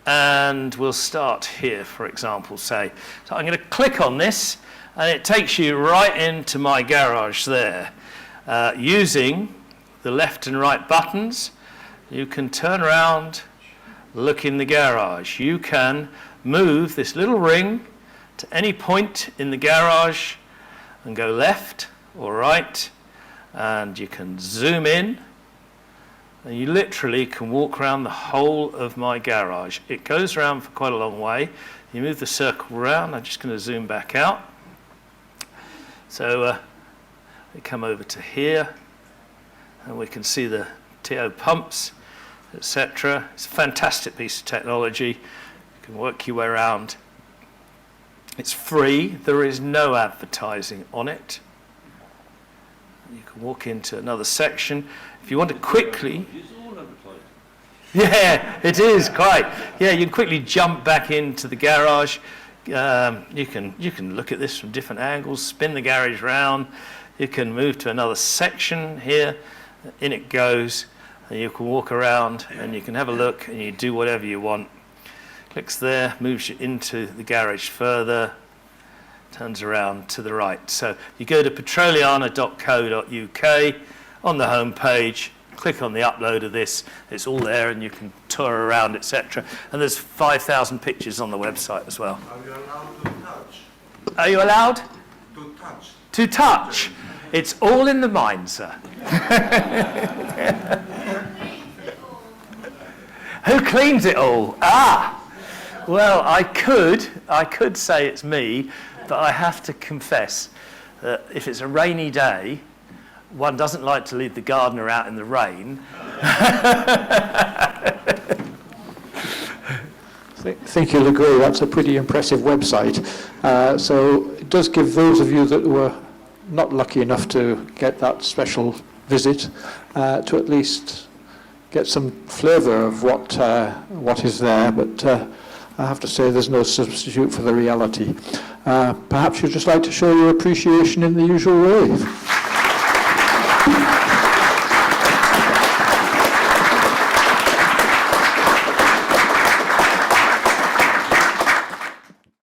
and we'll start here, for example, say. So I'm going to click on this, and it takes you right into my garage there. Using the left and right buttons, you can turn around, look in the garage. You can move this little ring to any point in the garage and go left or right, and you can zoom in, and you literally can walk around the whole of my garage. It goes around for quite a long way. You move the circle around. I'm just going to zoom back out. So we come over to here, and we can see the TO pumps, etc. It's a fantastic piece of technology. You can work your way around. It's free. There is no advertising on it. You can walk into another section. If you want to quickly... It's all advertised. Yeah, it is quite. Yeah, you can quickly jump back into the garage. You can look at this from different angles, spin the garage round. You can move to another section here. In it goes, and you can walk around, and you can have a look, and you do whatever you want. Clicks there, moves you into the garage further, turns around to the right. So you go to petroliana.co.uk. On the home page, click on the upload of this. It's all there, and you can tour around, etc. And there's 5,000 pictures on the website as well. Are you allowed to touch? Are you allowed? To touch. To touch. It's all in the mind, sir. Who cleans it all? Ah! Well, I could say it's me, but I have to confess that if it's a rainy day, one doesn't like to leave the gardener out in the rain. I think you'll agree that's a pretty impressive website. So it does give those of you that were not lucky enough to get that special visit to at least get some flavour of what is there. But I have to say there's no substitute for the reality. Perhaps you'd just like to show your appreciation in the usual way.